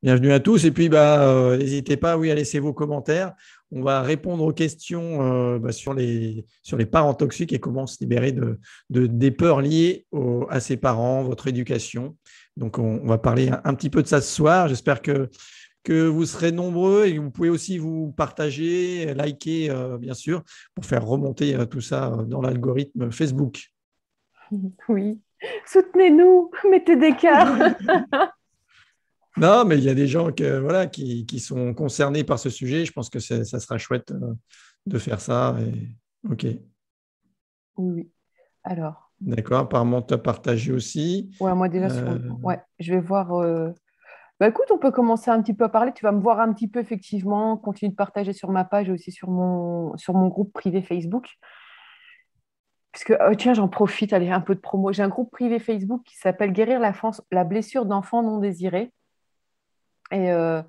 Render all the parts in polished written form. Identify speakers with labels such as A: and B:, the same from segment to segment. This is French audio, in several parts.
A: Bienvenue à tous. Et puis, n'hésitez pas, oui, à laisser vos commentaires. On va répondre aux questions sur les parents toxiques et comment se libérer des peurs liées à ses parents, votre éducation. Donc, on va parler un petit peu de ça ce soir. J'espère que vous serez nombreux et vous pouvez aussi vous partager, liker, bien sûr, pour faire remonter tout ça dans l'algorithme Facebook.
B: Oui. Soutenez-nous, mettez des cœurs.
A: Non, mais il y a des gens qui sont concernés par ce sujet. Je pense que ça sera chouette de faire ça. Ok,
B: Oui, oui. Alors,
A: d'accord. Apparemment, tu as partagé aussi.
B: ouais, moi déjà
A: Euh,
B: ouais, je vais voir. Bah écoute, on peut commencer un petit peu à parler. Tu vas me voir un petit peu effectivement, continue de partager sur ma page et aussi sur mon groupe privé Facebook. Puisque, tiens, j'en profite, allez, un peu de promo. J'ai un groupe privé Facebook qui s'appelle Guérir la blessure d'enfants non désirés. Et, euh,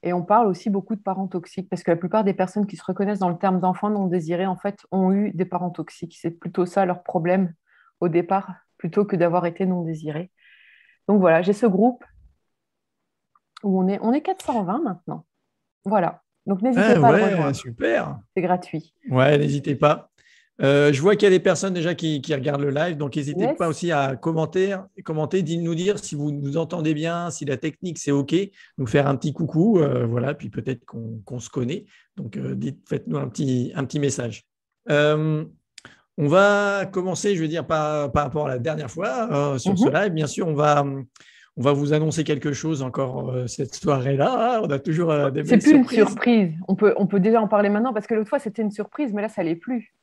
B: et on parle aussi beaucoup de parents toxiques, parce que la plupart des personnes qui se reconnaissent dans le terme d'enfants non désirés, en fait, ont eu des parents toxiques. C'est plutôt ça leur problème au départ, plutôt que d'avoir été non désirés. Donc voilà, j'ai ce groupe où on est 420 maintenant. Voilà. Donc n'hésitez
A: ah
B: pas à le
A: ouais,
B: rejoindre.
A: super.
B: C'est gratuit.
A: Ouais, n'hésitez pas. Je vois qu'il y a des personnes déjà qui regardent le live, donc n'hésitez pas
B: Yes.
A: aussi à commenter, nous dire si vous nous entendez bien, si la technique c'est OK, nous faire un petit coucou, voilà, puis peut-être qu'on se connaît. Donc faites-nous un petit message. Euh, on va commencer, je veux dire, par rapport à la dernière fois sur ce
B: Mhm.
A: live. Bien sûr, on va vous annoncer quelque chose encore cette soirée-là. On a toujours des
B: C'est
A: belles
B: plus une
A: surprises.
B: surprise. On peut déjà en parler maintenant, parce que l'autre fois, c'était une surprise, mais là, ça l'est plus.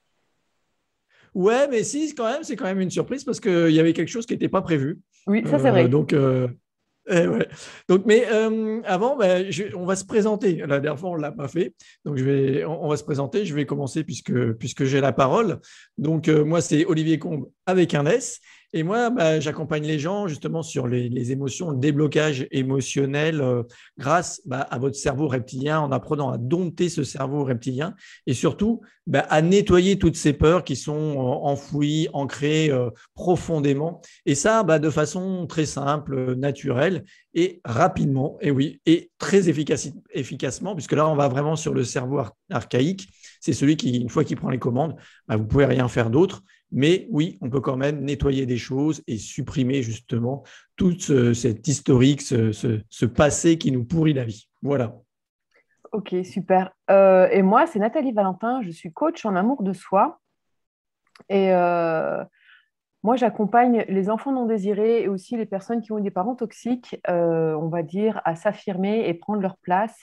A: Ouais, mais si, quand même, c'est quand même une surprise parce qu'il y avait quelque chose qui n'était pas prévu.
B: Oui, ça, c'est
A: Euh,
B: vrai.
A: donc, euh, ouais. Donc, mais avant, on va se présenter. La dernière fois, on ne l'a pas fait. Donc, on va se présenter. Je vais commencer puisque j'ai la parole. Donc, moi, c'est Olivier Combe avec un S. Et moi, j'accompagne les gens justement sur les émotions, le déblocage émotionnel grâce à votre cerveau reptilien, en apprenant à dompter ce cerveau reptilien et surtout à nettoyer toutes ces peurs qui sont enfouies, ancrées profondément. Et ça, de façon très simple, naturelle et rapidement, et oui, et très efficacement, puisque là, on va vraiment sur le cerveau archaïque. C'est celui qui, une fois qu'il prend les commandes, vous ne pouvez rien faire d'autre. Mais oui, on peut quand même nettoyer des choses et supprimer justement tout cet historique, ce passé qui nous pourrit la vie. Voilà.
B: Ok, super. Et moi, c'est Nathalie Valentin. Je suis coach en amour de soi. Et moi, j'accompagne les enfants non désirés et aussi les personnes qui ont eu des parents toxiques, on va dire, à s'affirmer et prendre leur place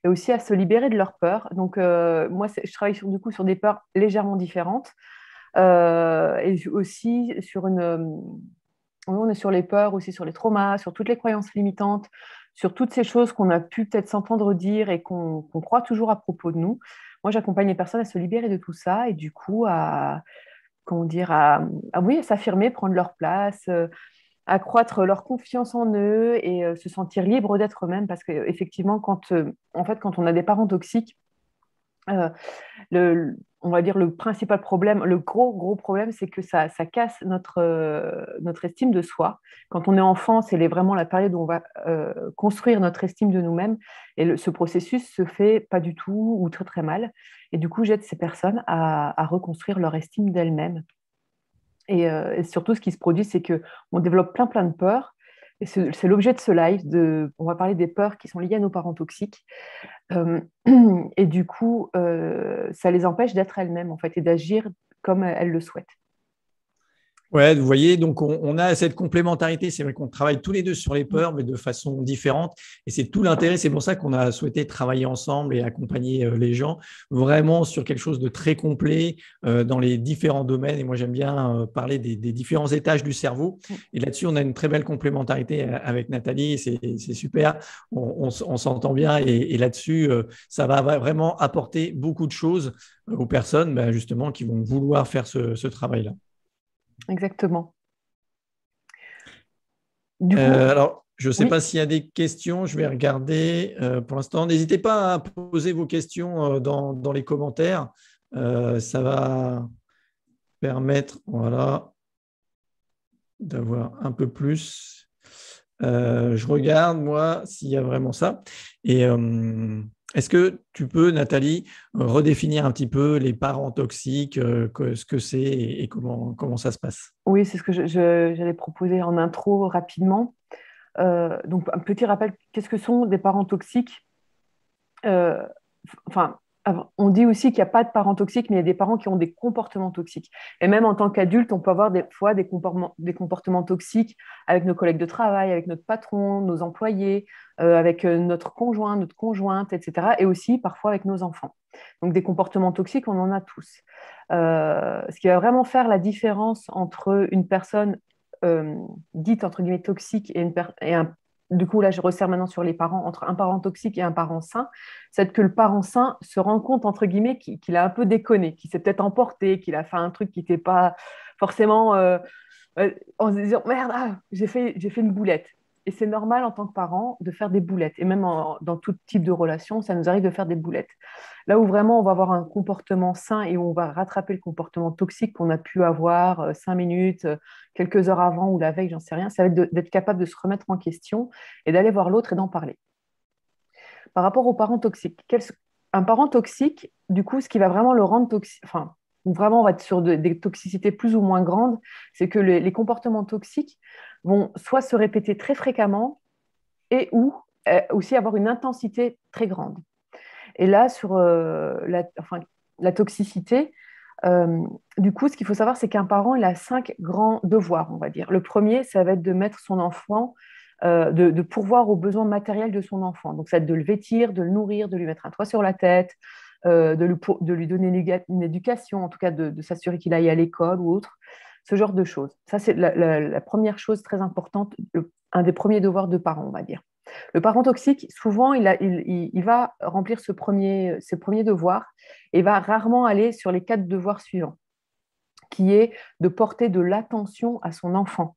B: et aussi à se libérer de leurs peurs. Donc, moi, je travaille du coup sur des peurs légèrement différentes et aussi sur on est sur les peurs, aussi sur les traumas, sur toutes les croyances limitantes, sur toutes ces choses qu'on a pu peut-être s'entendre dire et qu'on croit toujours à propos de nous. Moi, j'accompagne les personnes à se libérer de tout ça et du coup à, comment dire, oui, à s'affirmer, prendre leur place, accroître leur confiance en eux et se sentir libre d'être eux-mêmes. Parce qu'effectivement, en fait, quand on a des parents toxiques, euh, on va dire le principal problème, le gros problème, c'est que ça casse notre estime de soi. Quand on est enfant, c'est vraiment la période où on va construire notre estime de nous-mêmes. Et ce processus se fait pas du tout ou très très mal. Et du coup, j'aide ces personnes à reconstruire leur estime d'elles-mêmes. Et surtout, ce qui se produit, c'est qu'on développe plein de peurs. Et c'est l'objet de ce live. On va parler des peurs qui sont liées à nos parents toxiques. Euh, et du coup, ça les empêche d'être elles-mêmes, en fait, et d'agir comme elles le souhaitent.
A: Ouais, vous voyez, donc on a cette complémentarité. C'est vrai qu'on travaille tous les deux sur les peurs, mais de façon différente. Et c'est tout l'intérêt. C'est pour ça qu'on a souhaité travailler ensemble et accompagner les gens vraiment sur quelque chose de très complet dans les différents domaines. Et moi, j'aime bien parler des différents étages du cerveau. Et là-dessus, on a une très belle complémentarité avec Nathalie. C'est super. On s'entend bien. Et là-dessus, ça va vraiment apporter beaucoup de choses aux personnes, justement, qui vont vouloir faire ce travail-là.
B: Exactement. Du coup,
A: Alors, je ne sais pas
B: oui,
A: s'il y a des questions, je vais regarder pour l'instant. N'hésitez pas à poser vos questions dans les commentaires. Ça va permettre voilà, d'avoir un peu plus. Je regarde, moi, s'il y a vraiment ça. Et est-ce que tu peux, Nathalie, redéfinir un petit peu les parents toxiques, ce que c'est et comment ça se passe?
B: Oui, c'est ce que j'allais proposer en intro rapidement. Donc, un petit rappel, qu'est-ce que sont des parents toxiques? Euh, enfin, on dit aussi qu'il n'y a pas de parents toxiques, mais il y a des parents qui ont des comportements toxiques. Et même en tant qu'adulte, on peut avoir des fois des comportements toxiques avec nos collègues de travail, avec notre patron, nos employés, avec notre conjoint, notre conjointe, etc. Et aussi parfois avec nos enfants. Donc des comportements toxiques, on en a tous. Ce qui va vraiment faire la différence entre une personne dite entre guillemets toxique et un du coup, là, je resserre maintenant sur les parents, entre un parent toxique et un parent sain, c'est que le parent sain se rend compte, entre guillemets, qu'il a un peu déconné, qu'il s'est peut-être emporté, qu'il a fait un truc qui n'était pas forcément en se disant, merde, j'ai fait une boulette. Et c'est normal en tant que parent de faire des boulettes. Et même dans tout type de relation, ça nous arrive de faire des boulettes. Là où vraiment on va avoir un comportement sain et où on va rattraper le comportement toxique qu'on a pu avoir 5 minutes, quelques heures avant ou la veille, j'en sais rien, ça va être d'être capable de se remettre en question et d'aller voir l'autre et d'en parler. Par rapport aux parents toxiques, un parent toxique, du coup, ce qui va vraiment le rendre toxique, enfin, où vraiment on va être sur des toxicités plus ou moins grandes, c'est que les comportements toxiques vont soit se répéter très fréquemment et ou aussi avoir une intensité très grande. Et là, sur la toxicité, du coup, ce qu'il faut savoir, c'est qu'un parent, il a 5 grands devoirs, on va dire. Le premier, ça va être de mettre son enfant, de pourvoir aux besoins matériels de son enfant. Donc, ça va être de le vêtir, de le nourrir, de lui mettre un toit sur la tête, de lui donner une éducation, en tout cas de s'assurer qu'il aille à l'école ou autre, ce genre de choses. Ça, c'est la première chose très importante, un des premiers devoirs de parents, on va dire. Le parent toxique, souvent, il va remplir ce premier devoir et va rarement aller sur les 4 devoirs suivants, qui est de porter de l'attention à son enfant.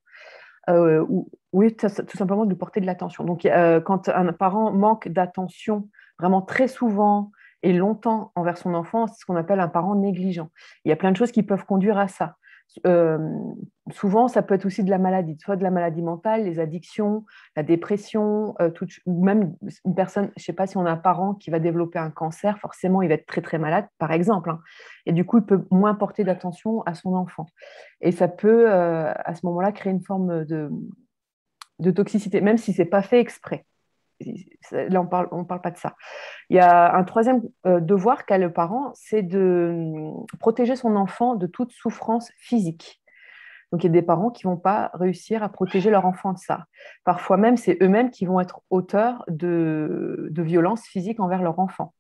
B: Oui, tout simplement de porter de l'attention. Donc, quand un parent manque d'attention vraiment très souvent et longtemps envers son enfant, c'est ce qu'on appelle un parent négligent. Il y a plein de choses qui peuvent conduire à ça. Euh, Souvent, ça peut être aussi de la maladie, soit de la maladie mentale, les addictions, la dépression, ou même une personne, je ne sais pas si on a un parent qui va développer un cancer, forcément, il va être très, très malade, par exemple, hein. Et du coup, il peut moins porter d'attention à son enfant. Et ça peut, à ce moment-là, créer une forme de toxicité, même si ce n'est pas fait exprès. Là, on parle pas de ça. Il y a un troisième devoir qu'a le parent, c'est de protéger son enfant de toute souffrance physique. Donc, il y a des parents qui ne vont pas réussir à protéger leur enfant de ça. Parfois même, c'est eux-mêmes qui vont être auteurs de violences physiques envers leur enfant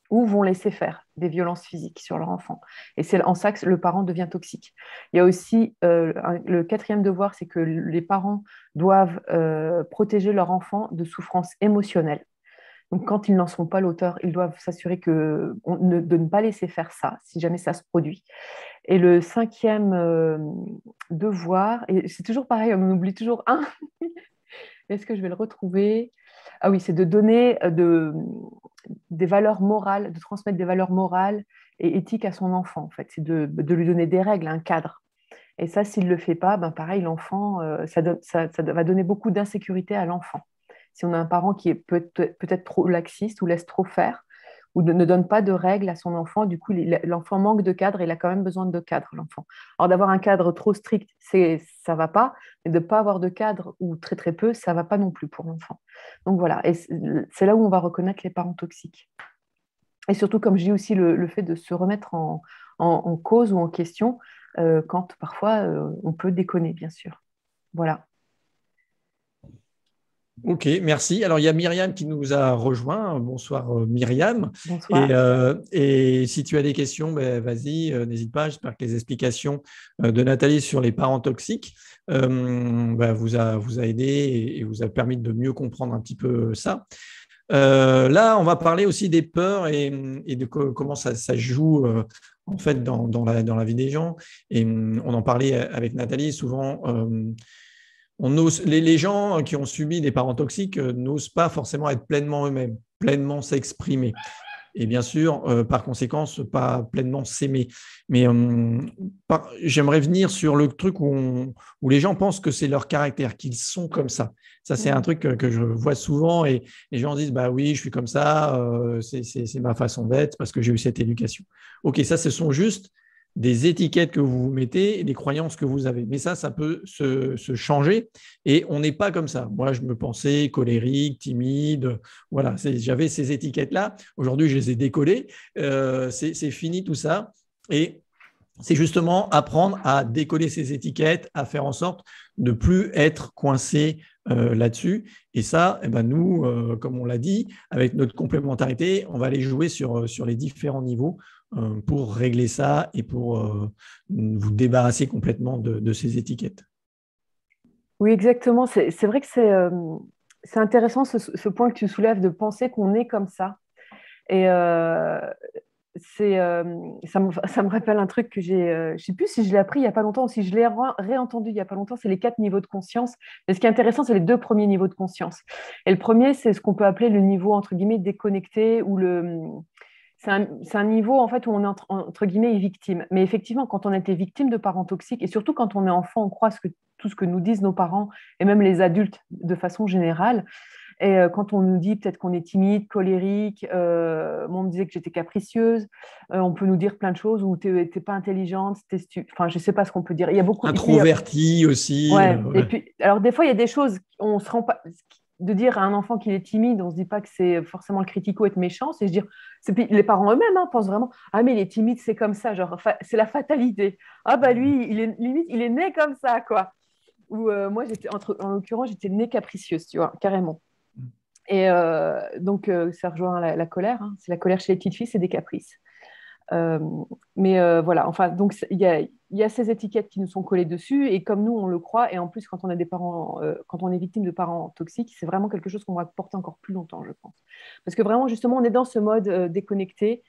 B: ou vont laisser faire des violences physiques sur leur enfant. Et c'est en ça que le parent devient toxique. Il y a aussi le quatrième devoir, c'est que les parents doivent protéger leur enfant de souffrances émotionnelles. Donc, quand ils n'en sont pas l'auteur, ils doivent s'assurer de ne pas laisser faire ça, si jamais ça se produit. Et le cinquième devoir, et c'est toujours pareil, on en oublie toujours un. Est-ce que je vais le retrouver? Ah oui, c'est de donner des valeurs morales, de transmettre des valeurs morales et éthiques à son enfant, en fait. C'est de lui donner des règles, un cadre. Et ça, s'il ne le fait pas, ben pareil, l'enfant, ça va donner beaucoup d'insécurité à l'enfant. Si on a un parent qui est peut-être trop laxiste ou laisse trop faire, ou ne donne pas de règles à son enfant, du coup, l'enfant manque de cadre, et il a quand même besoin de cadre, l'enfant. Alors, d'avoir un cadre trop strict, ça ne va pas, mais de ne pas avoir de cadre ou très très peu, ça ne va pas non plus pour l'enfant. Donc voilà, et c'est là où on va reconnaître les parents toxiques. Et surtout, comme je dis aussi, le fait de se remettre en cause ou en question quand parfois on peut déconner, bien sûr. Voilà.
A: Ok, merci. Alors, il y a Myriam qui nous a rejoint. Bonsoir, Myriam.
B: Bonsoir.
A: Et si tu as des questions, ben, vas-y, n'hésite pas. J'espère que les explications de Nathalie sur les parents toxiques ben, vous a aidé et vous a permis de mieux comprendre un petit peu ça. Là, on va parler aussi des peurs et de comment ça joue en fait dans la vie des gens. Et on en parlait avec Nathalie. Souvent, les gens qui ont subi des parents toxiques n'osent pas forcément être pleinement eux-mêmes, pleinement s'exprimer. et bien sûr, par conséquence, pas pleinement s'aimer. Mais j'aimerais venir sur le truc où les gens pensent que c'est leur caractère, qu'ils sont comme ça. Ça, c'est un truc que je vois souvent et les gens disent, bah oui, je suis comme ça, c'est ma façon d'être parce que j'ai eu cette éducation. Ok, ça, ce sont juste des étiquettes que vous vous mettez et des croyances que vous avez. Mais ça peut se changer et on n'est pas comme ça. Moi, je me pensais colérique, timide. Voilà, j'avais ces étiquettes-là. Aujourd'hui, je les ai décollées. C'est fini tout ça. Et c'est justement apprendre à décoller ces étiquettes, à faire en sorte de ne plus être coincé là-dessus. Et ça, eh ben nous, comme on l'a dit, avec notre complémentarité, on va aller jouer sur les différents niveaux pour régler ça et pour vous débarrasser complètement de ces étiquettes.
B: Oui, exactement. C'est vrai que c'est intéressant ce point que tu soulèves de penser qu'on est comme ça. Et ça me rappelle un truc que je ne sais plus si je l'ai appris il n'y a pas longtemps ou si je l'ai réentendu il n'y a pas longtemps, c'est les 4 niveaux de conscience. Mais ce qui est intéressant, c'est les 2 premiers niveaux de conscience. Et le premier, c'est ce qu'on peut appeler le niveau, entre guillemets, déconnecté, ou c'est un niveau en fait où on est entre guillemets victime. Mais effectivement, quand on a été victime de parents toxiques, et surtout quand on est enfant, on croit tout ce que nous disent nos parents, et même les adultes de façon générale. Et quand on nous dit peut-être qu'on est timide, colérique, moi on me disait que j'étais capricieuse, on peut nous dire plein de choses, ou t'es pas intelligente, enfin je sais pas ce qu'on peut dire. Il y a beaucoup.
A: Introverti aussi.
B: Ouais.
A: Ouais.
B: Et puis, alors des fois il y a des choses, on se rend pas. De dire à un enfant qu'il est timide, on ne se dit pas que c'est forcément le critiquer ou être méchant, c'est se dire, les parents eux-mêmes pensent vraiment, ah mais il est timide, c'est comme ça, genre c'est la fatalité. Ah bah lui, limite, il est né comme ça, quoi. Ou moi, en l'occurrence, j'étais née capricieuse, tu vois, carrément. Et donc, ça rejoint la colère. Hein. C'est la colère chez les petites filles, c'est des caprices. Mais voilà, enfin, donc il y a ces étiquettes qui nous sont collées dessus, et comme nous, on le croit, et en plus, quand on a des parents, quand on est victime de parents toxiques, c'est vraiment quelque chose qu'on va porter encore plus longtemps, je pense. Parce que vraiment, justement, on est dans ce mode déconnecté,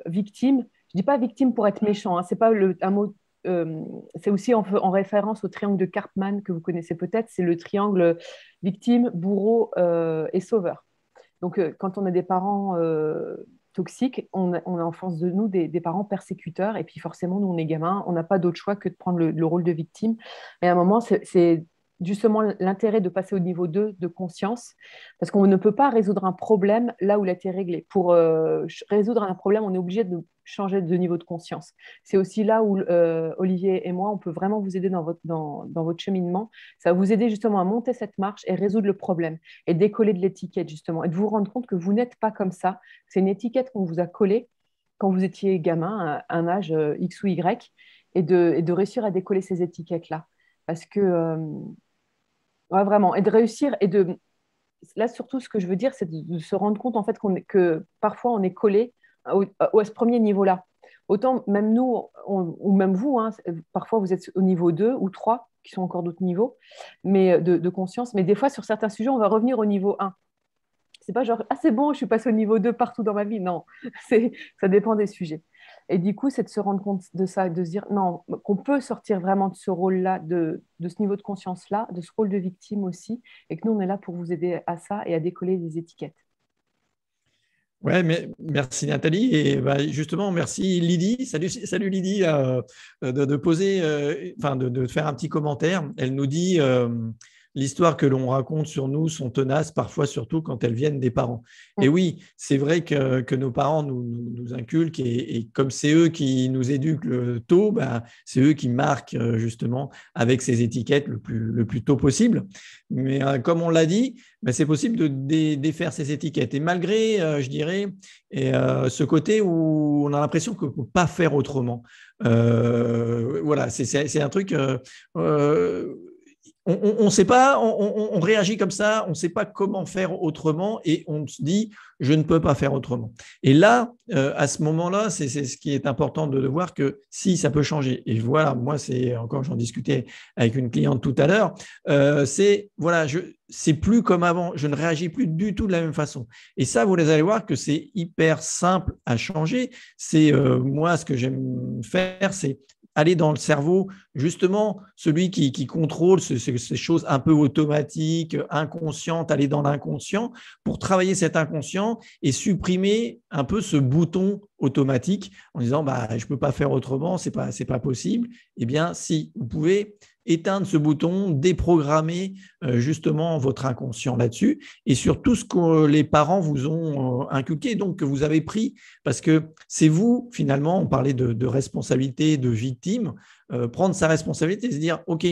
B: victime. Je dis pas victime pour être méchant, hein, c'est pas un mot. C'est aussi en référence au triangle de Karpman que vous connaissez peut-être. C'est le triangle victime, bourreau et sauveur. Donc, quand on a des parents toxiques, on a en face de nous des parents persécuteurs. Et puis, forcément, nous, on est gamins, on n'a pas d'autre choix que de prendre le rôle de victime. Et à un moment, c'est justement l'intérêt de passer au niveau 2 de conscience, parce qu'on ne peut pas résoudre un problème là où il a été réglé. Pour résoudre un problème, on est obligé de changer de niveau de conscience. C'est aussi là où Olivier et moi, on peut vraiment vous aider dans votre cheminement. Ça va vous aider justement à monter cette marche et résoudre le problème et décoller de l'étiquette justement et de vous rendre compte que vous n'êtes pas comme ça. C'est une étiquette qu'on vous a collée quand vous étiez gamin, à un âge X ou Y, et de réussir à décoller ces étiquettes-là. Parce que ouais, vraiment, et de réussir, là surtout ce que je veux dire, c'est de se rendre compte en fait que parfois on est collé à ce premier niveau-là. Autant même nous, ou même vous, hein, parfois vous êtes au niveau 2 ou 3, qui sont encore d'autres niveaux mais de conscience, mais des fois sur certains sujets, on va revenir au niveau 1. C'est pas genre, ah c'est bon, je suis passé au niveau 2 partout dans ma vie. Non, ça dépend des sujets. Et du coup, c'est de se rendre compte de ça, de se dire non, qu'on peut sortir vraiment de ce rôle-là, de ce niveau de conscience-là, de ce rôle de victime aussi, et que nous, on est là pour vous aider à ça et à décoller des étiquettes.
A: Ouais, mais merci Nathalie. Et bah, justement, merci Lydie. Salut Lydie, de poser, enfin de faire un petit commentaire. Elle nous dit l'histoire que l'on raconte sur nous sont tenaces, parfois surtout quand elles viennent des parents. Et oui, c'est vrai que nos parents nous inculquent et comme c'est eux qui nous éduquent tôt, bah, c'est eux qui marquent justement avec ces étiquettes le plus tôt possible. Mais comme on l'a dit, bah, c'est possible de défaire ces étiquettes. Et malgré, je dirais, ce côté où on a l'impression qu'on ne peut pas faire autrement. Voilà, c'est un truc… on ne sait pas, on réagit comme ça, on ne sait pas comment faire autrement et on se dit je ne peux pas faire autrement. Et là, à ce moment-là, c'est ce qui est important de voir que si ça peut changer. Et voilà, moi, c'est encore, j'en discutais avec une cliente tout à l'heure, c'est plus comme avant, je ne réagis plus du tout de la même façon. Et ça, vous allez voir que c'est hyper simple à changer. C'est moi, ce que j'aime faire, c'est aller dans le cerveau, justement, celui qui contrôle ces choses un peu automatiques, inconscientes, aller dans l'inconscient pour travailler cet inconscient et supprimer un peu ce bouton automatique en disant bah, je ne peux pas faire autrement, ce n'est pas possible. Eh bien, si, vous pouvez éteindre ce bouton, déprogrammer justement votre inconscient là-dessus et sur tout ce que les parents vous ont inculqué, donc que vous avez pris, parce que c'est vous, finalement, on parlait de responsabilité, de victime, prendre sa responsabilité et se dire, OK,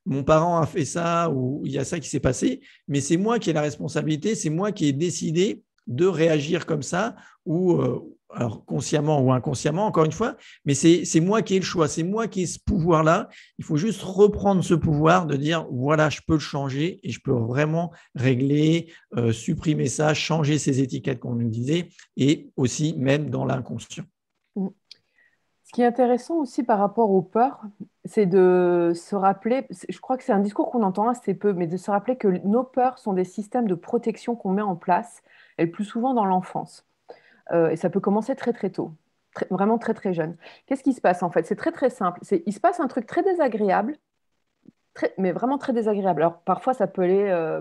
A: mon parent a fait ça ou il y a ça qui s'est passé, mais c'est moi qui ai la responsabilité, c'est moi qui ai décidé de réagir comme ça ou alors consciemment ou inconsciemment, encore une fois, mais c'est moi qui ai le choix, c'est moi qui ai ce pouvoir-là. Il faut juste reprendre ce pouvoir de dire, voilà, je peux le changer et je peux vraiment régler, supprimer ça, changer ces étiquettes qu'on nous disait et aussi même dans l'inconscient.
B: Ce qui est intéressant aussi par rapport aux peurs, c'est de se rappeler, je crois que c'est un discours qu'on entend assez peu, mais de se rappeler que nos peurs sont des systèmes de protection qu'on met en place, et le plus souvent dans l'enfance. Et ça peut commencer très très tôt, vraiment très très jeune. Qu'est-ce qui se passe en fait? C'est très très simple. Il se passe un truc très désagréable, mais vraiment très désagréable. Alors parfois ça peut aller,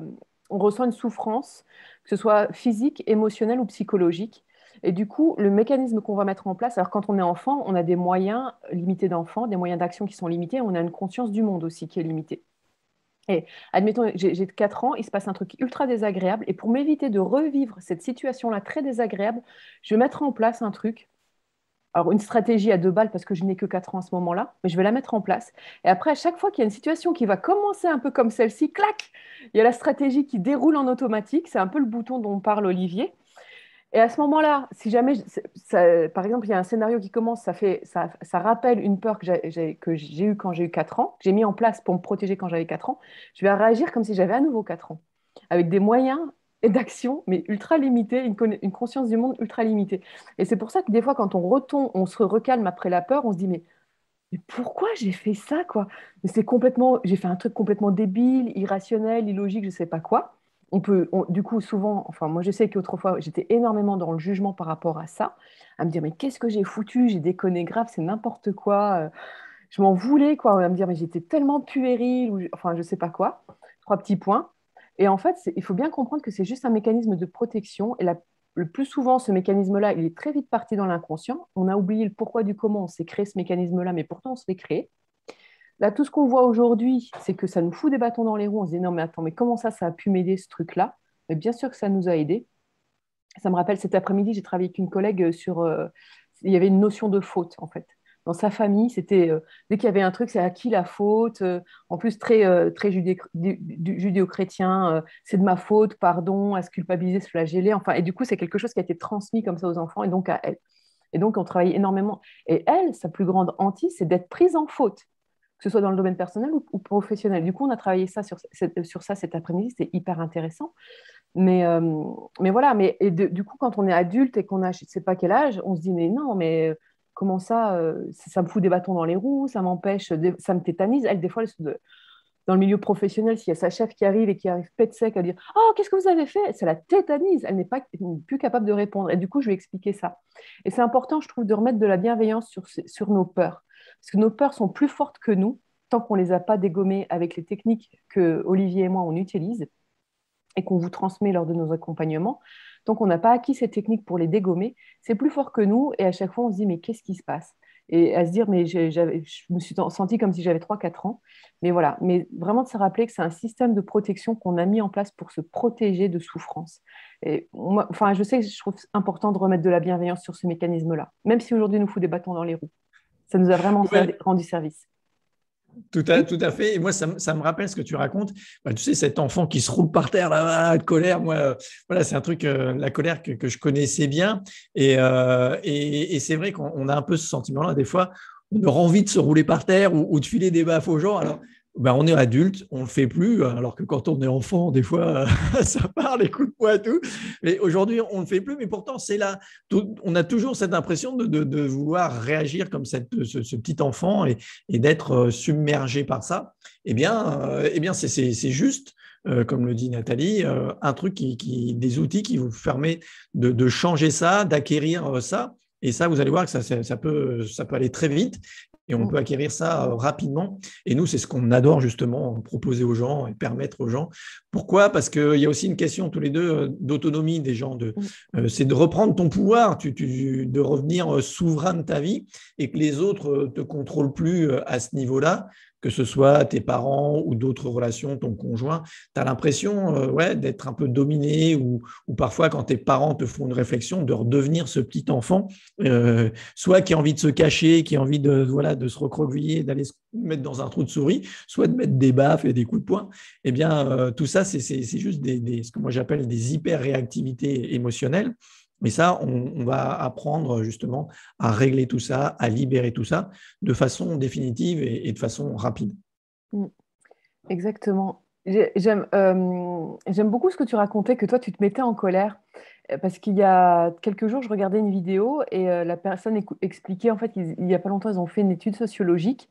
B: on ressent une souffrance, que ce soit physique, émotionnelle ou psychologique. Et du coup, le mécanisme qu'on va mettre en place, alors quand on est enfant, on a des moyens limités d'enfant, des moyens d'action qui sont limités, on a une conscience du monde aussi qui est limitée. Et admettons, j'ai 4 ans, il se passe un truc ultra désagréable, et pour m'éviter de revivre cette situation-là très désagréable, je vais mettre en place un truc. Alors, une stratégie à 2 balles parce que je n'ai que 4 ans à ce moment-là, mais je vais la mettre en place. Et après, à chaque fois qu'il y a une situation qui va commencer un peu comme celle-ci, clac, il y a la stratégie qui déroule en automatique. C'est un peu le bouton dont parle Olivier. Et à ce moment-là, si jamais, par exemple, il y a un scénario qui commence, ça rappelle une peur que j'ai eue quand j'ai eu 4 ans, que j'ai mis en place pour me protéger quand j'avais 4 ans, je vais réagir comme si j'avais à nouveau 4 ans, avec des moyens et d'action, mais ultra limités, une conscience du monde ultra limitée. Et c'est pour ça que des fois, quand on retombe, on se recalme après la peur, on se dit, mais pourquoi j'ai fait ça, quoi? Mais j'ai fait un truc complètement débile, irrationnel, illogique, je sais pas quoi. Du coup, souvent, enfin, moi, je sais qu'autrefois, j'étais énormément dans le jugement par rapport à ça, à me dire, mais qu'est-ce que j'ai foutu? J'ai déconné grave, c'est n'importe quoi. Je m'en voulais, quoi, à me dire, mais j'étais tellement puérile, enfin, je sais pas quoi. 3 petits points. Et en fait, il faut bien comprendre que c'est juste un mécanisme de protection. Et le plus souvent, ce mécanisme-là, il est très vite parti dans l'inconscient. On a oublié le pourquoi du comment on s'est créé ce mécanisme-là, mais pourtant, on se l'est créé. Là, tout ce qu'on voit aujourd'hui, c'est que ça nous fout des bâtons dans les roues. On se dit, non, mais attends, mais comment ça a pu m'aider ce truc-là? Mais bien sûr que ça nous a aidés. Ça me rappelle cet après-midi, j'ai travaillé avec une collègue il y avait une notion de faute, en fait. Dans sa famille, c'était dès qu'il y avait un truc, c'est à qui la faute? En plus, très judéo-chrétien, c'est de ma faute, pardon, à se culpabiliser, se flageller. Enfin, et du coup, c'est quelque chose qui a été transmis comme ça aux enfants et donc à elle. Et donc, on travaille énormément. Et elle, sa plus grande hantise, c'est d'être prise en faute, que ce soit dans le domaine personnel ou professionnel. Du coup, on a travaillé sur ça cet après-midi, c'était hyper intéressant. Mais voilà, du coup, quand on est adulte et qu'on a je ne sais pas quel âge, on se dit, mais non, mais comment ça me fout des bâtons dans les roues, ça m'empêche, ça me tétanise. Elle, des fois, dans le milieu professionnel, s'il y a sa chef qui arrive et qui arrive pète sec à dire, oh, qu'est-ce que vous avez fait? Ça la tétanise, elle n'est plus capable de répondre. Et du coup, je lui ai expliqué ça. Et c'est important, je trouve, de remettre de la bienveillance sur nos peurs. Parce que nos peurs sont plus fortes que nous, tant qu'on ne les a pas dégommées avec les techniques que Olivier et moi, on utilise et qu'on vous transmet lors de nos accompagnements. Tant qu'on n'a pas acquis ces techniques pour les dégommer, c'est plus fort que nous. Et à chaque fois, on se dit, mais qu'est-ce qui se passe? Et à se dire, mais je me suis sentie comme si j'avais 3 4 ans. Mais voilà, mais vraiment de se rappeler que c'est un système de protection qu'on a mis en place pour se protéger de souffrance. Et moi, enfin, je trouve important de remettre de la bienveillance sur ce mécanisme-là, même si aujourd'hui, il nous fout des bâtons dans les roues. Ça nous a vraiment rendu service.
A: Tout à fait. Et moi, ça me rappelle ce que tu racontes. Bah, tu sais, cet enfant qui se roule par terre, là, de colère. Moi, voilà, c'est un truc, la colère que je connaissais bien. Et c'est vrai qu'on a un peu ce sentiment-là. Des fois, on aura envie de se rouler par terre ou de filer des baffes aux gens. Alors, ben, on est adulte, on ne le fait plus. Alors que quand on est enfant, des fois, ça part, les coups de poing et tout. Mais aujourd'hui, on ne le fait plus. Mais pourtant, c'est là. On a toujours cette impression de vouloir réagir comme ce petit enfant et d'être submergé par ça. Eh bien c'est juste, comme le dit Nathalie, un truc des outils qui vous permet de changer ça, d'acquérir ça. Et ça, vous allez voir que ça peut aller très vite. et on peut acquérir ça rapidement. Et nous, c'est ce qu'on adore justement proposer aux gens et permettre aux gens. Pourquoi? Parce qu'il y a aussi une question tous les deux d'autonomie des gens. C'est de reprendre ton pouvoir, de revenir souverain de ta vie et que les autres ne te contrôlent plus à ce niveau-là, que ce soit tes parents ou d'autres relations, ton conjoint. Tu as l'impression d'être un peu dominé ou parfois quand tes parents te font une réflexion, de redevenir ce petit enfant, soit qui a envie de se cacher, qui a envie de se recroqueviller, d'aller se mettre dans un trou de souris, soit de mettre des baffes et des coups de poing. Eh bien, tout ça, c'est juste ce que moi j'appelle des hyper-réactivités émotionnelles. Mais ça, on va apprendre justement à régler tout ça, à libérer tout ça de façon définitive et de façon rapide.
B: Exactement. J'aime beaucoup ce que tu racontais, que toi, tu te mettais en colère. Parce qu'il y a quelques jours, je regardais une vidéo et la personne expliquait, en fait, il n'y a pas longtemps, ils ont fait une étude sociologique.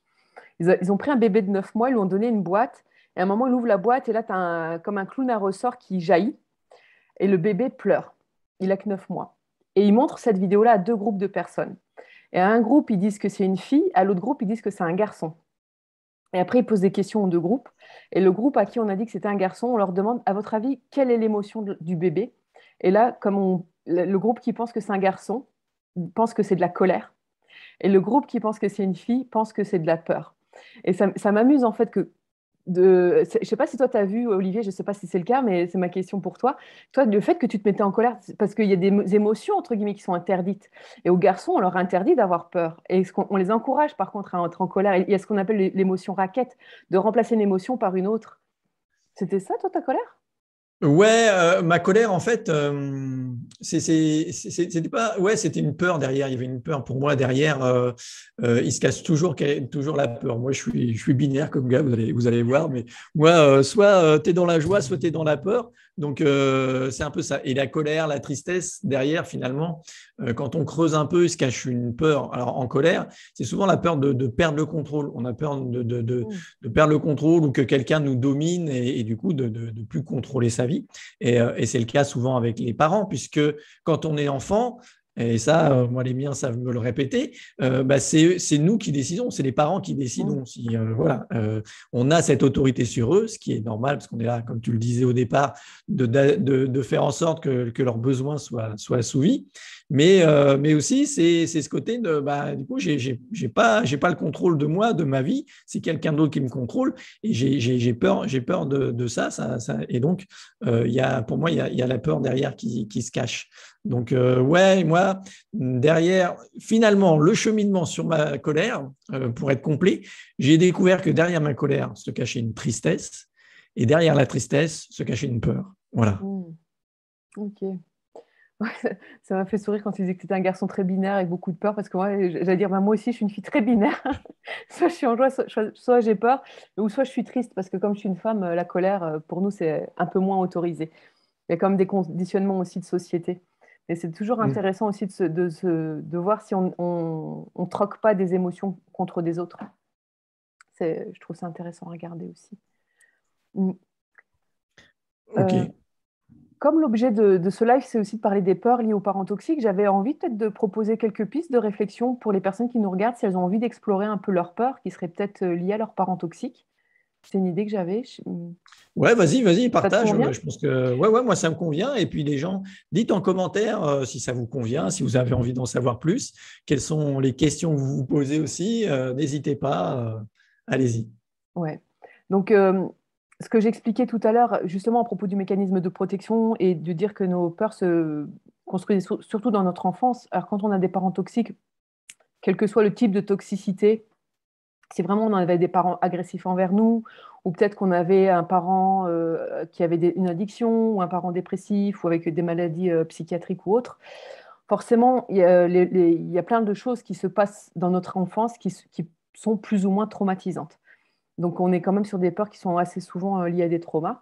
B: Ils ont pris un bébé de 9 mois, ils lui ont donné une boîte. Et à un moment, il ouvre la boîte et là, tu as comme un clown à ressort qui jaillit. Et le bébé pleure. Il a que 9 mois. Et ils montrent cette vidéo-là à deux groupes de personnes. Et à un groupe, ils disent que c'est une fille. À l'autre groupe, ils disent que c'est un garçon. Et après, ils posent des questions aux deux groupes. Et le groupe à qui on a dit que c'était un garçon, on leur demande, à votre avis, quelle est l'émotion du bébé? Et là, le groupe qui pense que c'est un garçon pense que c'est de la colère. Et le groupe qui pense que c'est une fille pense que c'est de la peur. Et ça m'amuse en fait je ne sais pas si toi tu as vu, Olivier, je ne sais pas si c'est le cas, mais c'est ma question pour toi. Toi, le fait que tu te mettais en colère, parce qu'il y a des émotions, entre guillemets, qui sont interdites. Et aux garçons, on leur interdit d'avoir peur. Et on les encourage, par contre, à entrer en colère. Il y a ce qu'on appelle l'émotion raquette, de remplacer une émotion par une autre. C'était ça, toi, ta colère?
A: Ouais, ma colère, en fait, c'était pas. Ouais, c'était une peur derrière. Il y avait une peur pour moi derrière. Il se cache toujours la peur. Moi, je suis binaire comme gars, vous allez voir. Mais moi, soit tu es dans la joie, soit tu es dans la peur. Donc, c'est un peu ça. Et la colère, la tristesse derrière, finalement, quand on creuse un peu, il se cache une peur. Alors, en colère, c'est souvent la peur de perdre le contrôle. On a peur de perdre le contrôle ou que quelqu'un nous domine et du coup de plus contrôler sa vie. Et c'est le cas souvent avec les parents, puisque quand on est enfant, et ça, moi, les miens savent me le répéter, c'est nous qui décidons, c'est les parents qui décident. Si on a cette autorité sur eux, ce qui est normal, parce qu'on est là, comme tu le disais au départ, de faire en sorte que leurs besoins soient assouvis. Mais aussi, c'est ce côté de, du coup, j'ai pas le contrôle de moi, de ma vie. C'est quelqu'un d'autre qui me contrôle et j'ai peur de ça. Et donc, pour moi, il y a la peur derrière qui se cache. Donc, moi, derrière, finalement, le cheminement sur ma colère, pour être complet, j'ai découvert que derrière ma colère se cachait une tristesse et derrière la tristesse se cachait une peur. Voilà.
B: Ok. Ouais, ça m'a fait sourire quand tu disais que tu étais un garçon très binaire avec beaucoup de peur, parce que moi, j'allais dire, moi aussi, je suis une fille très binaire. Soit je suis en joie, soit j'ai peur, ou soit je suis triste, parce que comme je suis une femme, la colère, pour nous, c'est un peu moins autorisé. Il y a quand même des conditionnements aussi de société. Mais c'est toujours intéressant aussi de voir si on troque pas des émotions contre des autres. Je trouve ça intéressant à regarder aussi.
A: Ok.
B: Comme l'objet de ce live, c'est aussi de parler des peurs liées aux parents toxiques, j'avais envie peut-être de proposer quelques pistes de réflexion pour les personnes qui nous regardent, si elles ont envie d'explorer un peu leurs peurs qui seraient peut-être liées à leurs parents toxiques. C'est une idée que j'avais.
A: Ouais, vas-y,
B: Ça te
A: partage.
B: convient?
A: Je pense que moi, ça me convient. Et puis les gens, dites en commentaire si ça vous convient, si vous avez envie d'en savoir plus, quelles sont les questions que vous vous posez aussi. N'hésitez pas, allez-y.
B: Ouais. Donc, ce que j'expliquais tout à l'heure, justement à propos du mécanisme de protection et de dire que nos peurs se construisent surtout dans notre enfance. Alors, quand on a des parents toxiques, quel que soit le type de toxicité, si vraiment on avait des parents agressifs envers nous, ou peut-être qu'on avait un parent qui avait une addiction, ou un parent dépressif, ou avec des maladies psychiatriques ou autres, forcément, il y a plein de choses qui se passent dans notre enfance qui sont plus ou moins traumatisantes. Donc, on est quand même sur des peurs qui sont assez souvent liées à des traumas.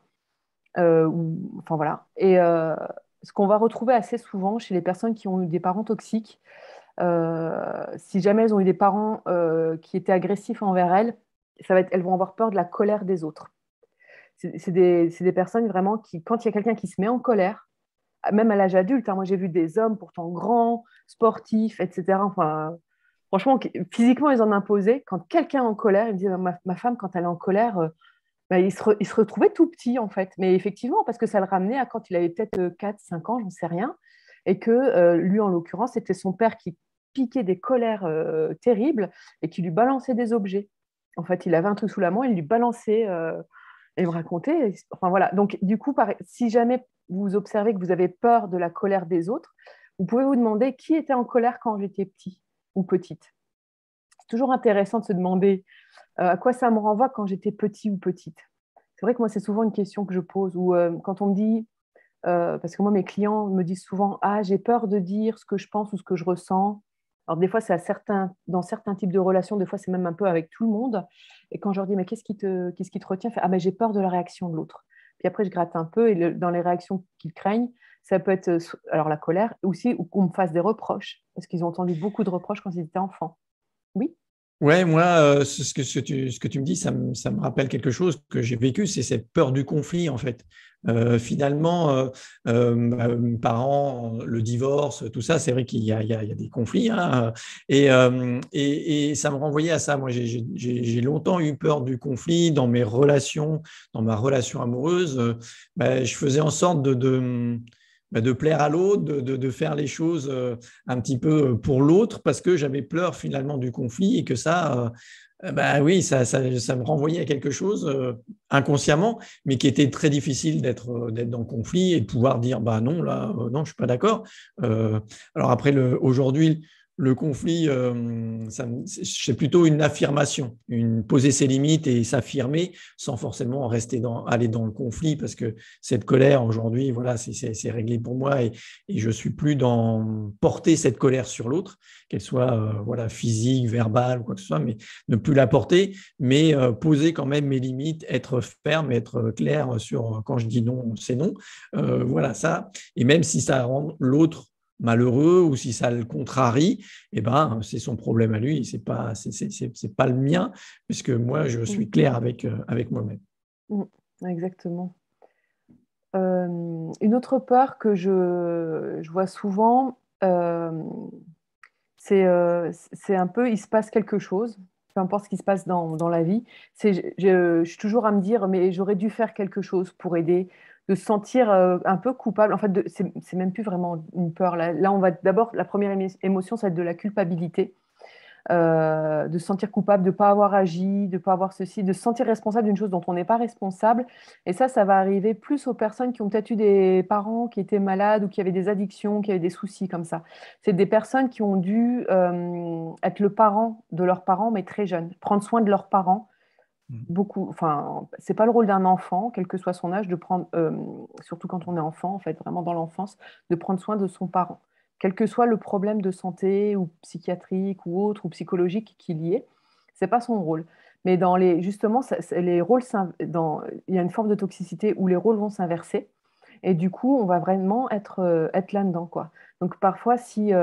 B: Enfin, voilà. Et ce qu'on va retrouver assez souvent chez les personnes qui ont eu des parents toxiques, si jamais elles ont eu des parents qui étaient agressifs envers elles, elles vont avoir peur de la colère des autres. C'est des personnes vraiment qui, quand il y a quelqu'un qui se met en colère, même à l'âge adulte, hein, moi j'ai vu des hommes pourtant grands, sportifs, etc. Enfin, Franchement, physiquement, ils en imposaient. Quand quelqu'un est en colère, ils me disaient, ma femme, quand elle est en colère, bah, il se retrouvait tout petit, en fait. Mais effectivement, parce que ça le ramenait à quand il avait peut-être 4, 5 ans, j'en sais rien. Et que lui, en l'occurrence, c'était son père qui piquait des colères terribles et qui lui balançait des objets. En fait, il avait un truc sous la main, il lui balançait et me racontait. Enfin, voilà. Donc, du coup, si jamais vous observez que vous avez peur de la colère des autres, vous pouvez vous demander qui était en colère quand j'étais petit ou petite. C'est toujours intéressant de se demander à quoi ça me renvoie quand j'étais petit ou petite. C'est vrai que moi, c'est souvent une question que je pose, ou quand on me dit, parce que moi, mes clients me disent souvent, ah, j'ai peur de dire ce que je pense ou ce que je ressens. Alors, des fois, c'est dans certains types de relations, des fois, c'est même un peu avec tout le monde. Et quand je leur dis, mais qu'est-ce qui te retient? Fait, ah, ben, j'ai peur de la réaction de l'autre. Puis après, je gratte un peu, et dans les réactions qu'ils craignent, ça peut être alors la colère, aussi, ou qu'on me fasse des reproches, parce qu'ils ont entendu beaucoup de reproches quand ils étaient enfants. Oui.
A: Ouais, moi, ce que tu me dis, ça me rappelle quelque chose que j'ai vécu, c'est cette peur du conflit, en fait. Finalement, mes parents, le divorce, tout ça, c'est vrai qu'il y a des conflits, hein, et ça me renvoyait à ça. Moi, j'ai longtemps eu peur du conflit dans mes relations, dans ma relation amoureuse. Je faisais en sorte de plaire à l'autre, de faire les choses un petit peu pour l'autre, parce que j'avais peur finalement du conflit et que ça, oui, ça me renvoyait à quelque chose inconsciemment, mais qui était très difficile d'être dans le conflit et de pouvoir dire, bah non, là, non, je ne suis pas d'accord. Euh, alors après, aujourd'hui, le conflit, c'est plutôt une affirmation, poser ses limites et s'affirmer sans forcément aller dans le conflit, parce que cette colère aujourd'hui, voilà, c'est réglé pour moi et je suis plus dans porter cette colère sur l'autre, qu'elle soit voilà, physique, verbale ou quoi que ce soit, mais ne plus la porter, mais poser quand même mes limites, être ferme, être clair sur quand je dis non, c'est non. Voilà ça. Et même si ça rend l'autre malheureux ou si ça le contrarie, eh ben, c'est son problème à lui, c'est pas le mien, puisque moi, je suis clair avec moi-même.
B: Exactement. Une autre peur que je vois souvent, c'est un peu, il se passe quelque chose, peu importe ce qui se passe dans la vie. Je suis toujours à me dire, mais j'aurais dû faire quelque chose pour aider, de se sentir un peu coupable. En fait, c'est même plus vraiment une peur. Là, on va d'abord, la première émotion, ça va être de la culpabilité. De se sentir coupable de ne pas avoir agi, de ne pas avoir ceci, de se sentir responsable d'une chose dont on n'est pas responsable. Et ça va arriver plus aux personnes qui ont peut-être eu des parents qui étaient malades ou qui avaient des addictions, qui avaient des soucis comme ça. C'est des personnes qui ont dû être le parent de leurs parents, mais très jeunes, prendre soin de leurs parents. Beaucoup, enfin, c'est pas le rôle d'un enfant, quel que soit son âge, de prendre, surtout quand on est enfant, en fait, vraiment dans l'enfance, de prendre soin de son parent quel que soit le problème de santé ou psychiatrique ou autre ou psychologique qu'il y ait, c'est pas son rôle. Mais justement, les rôles, il y a une forme de toxicité où les rôles vont s'inverser et du coup, on va vraiment être là-dedans, quoi. Donc parfois, si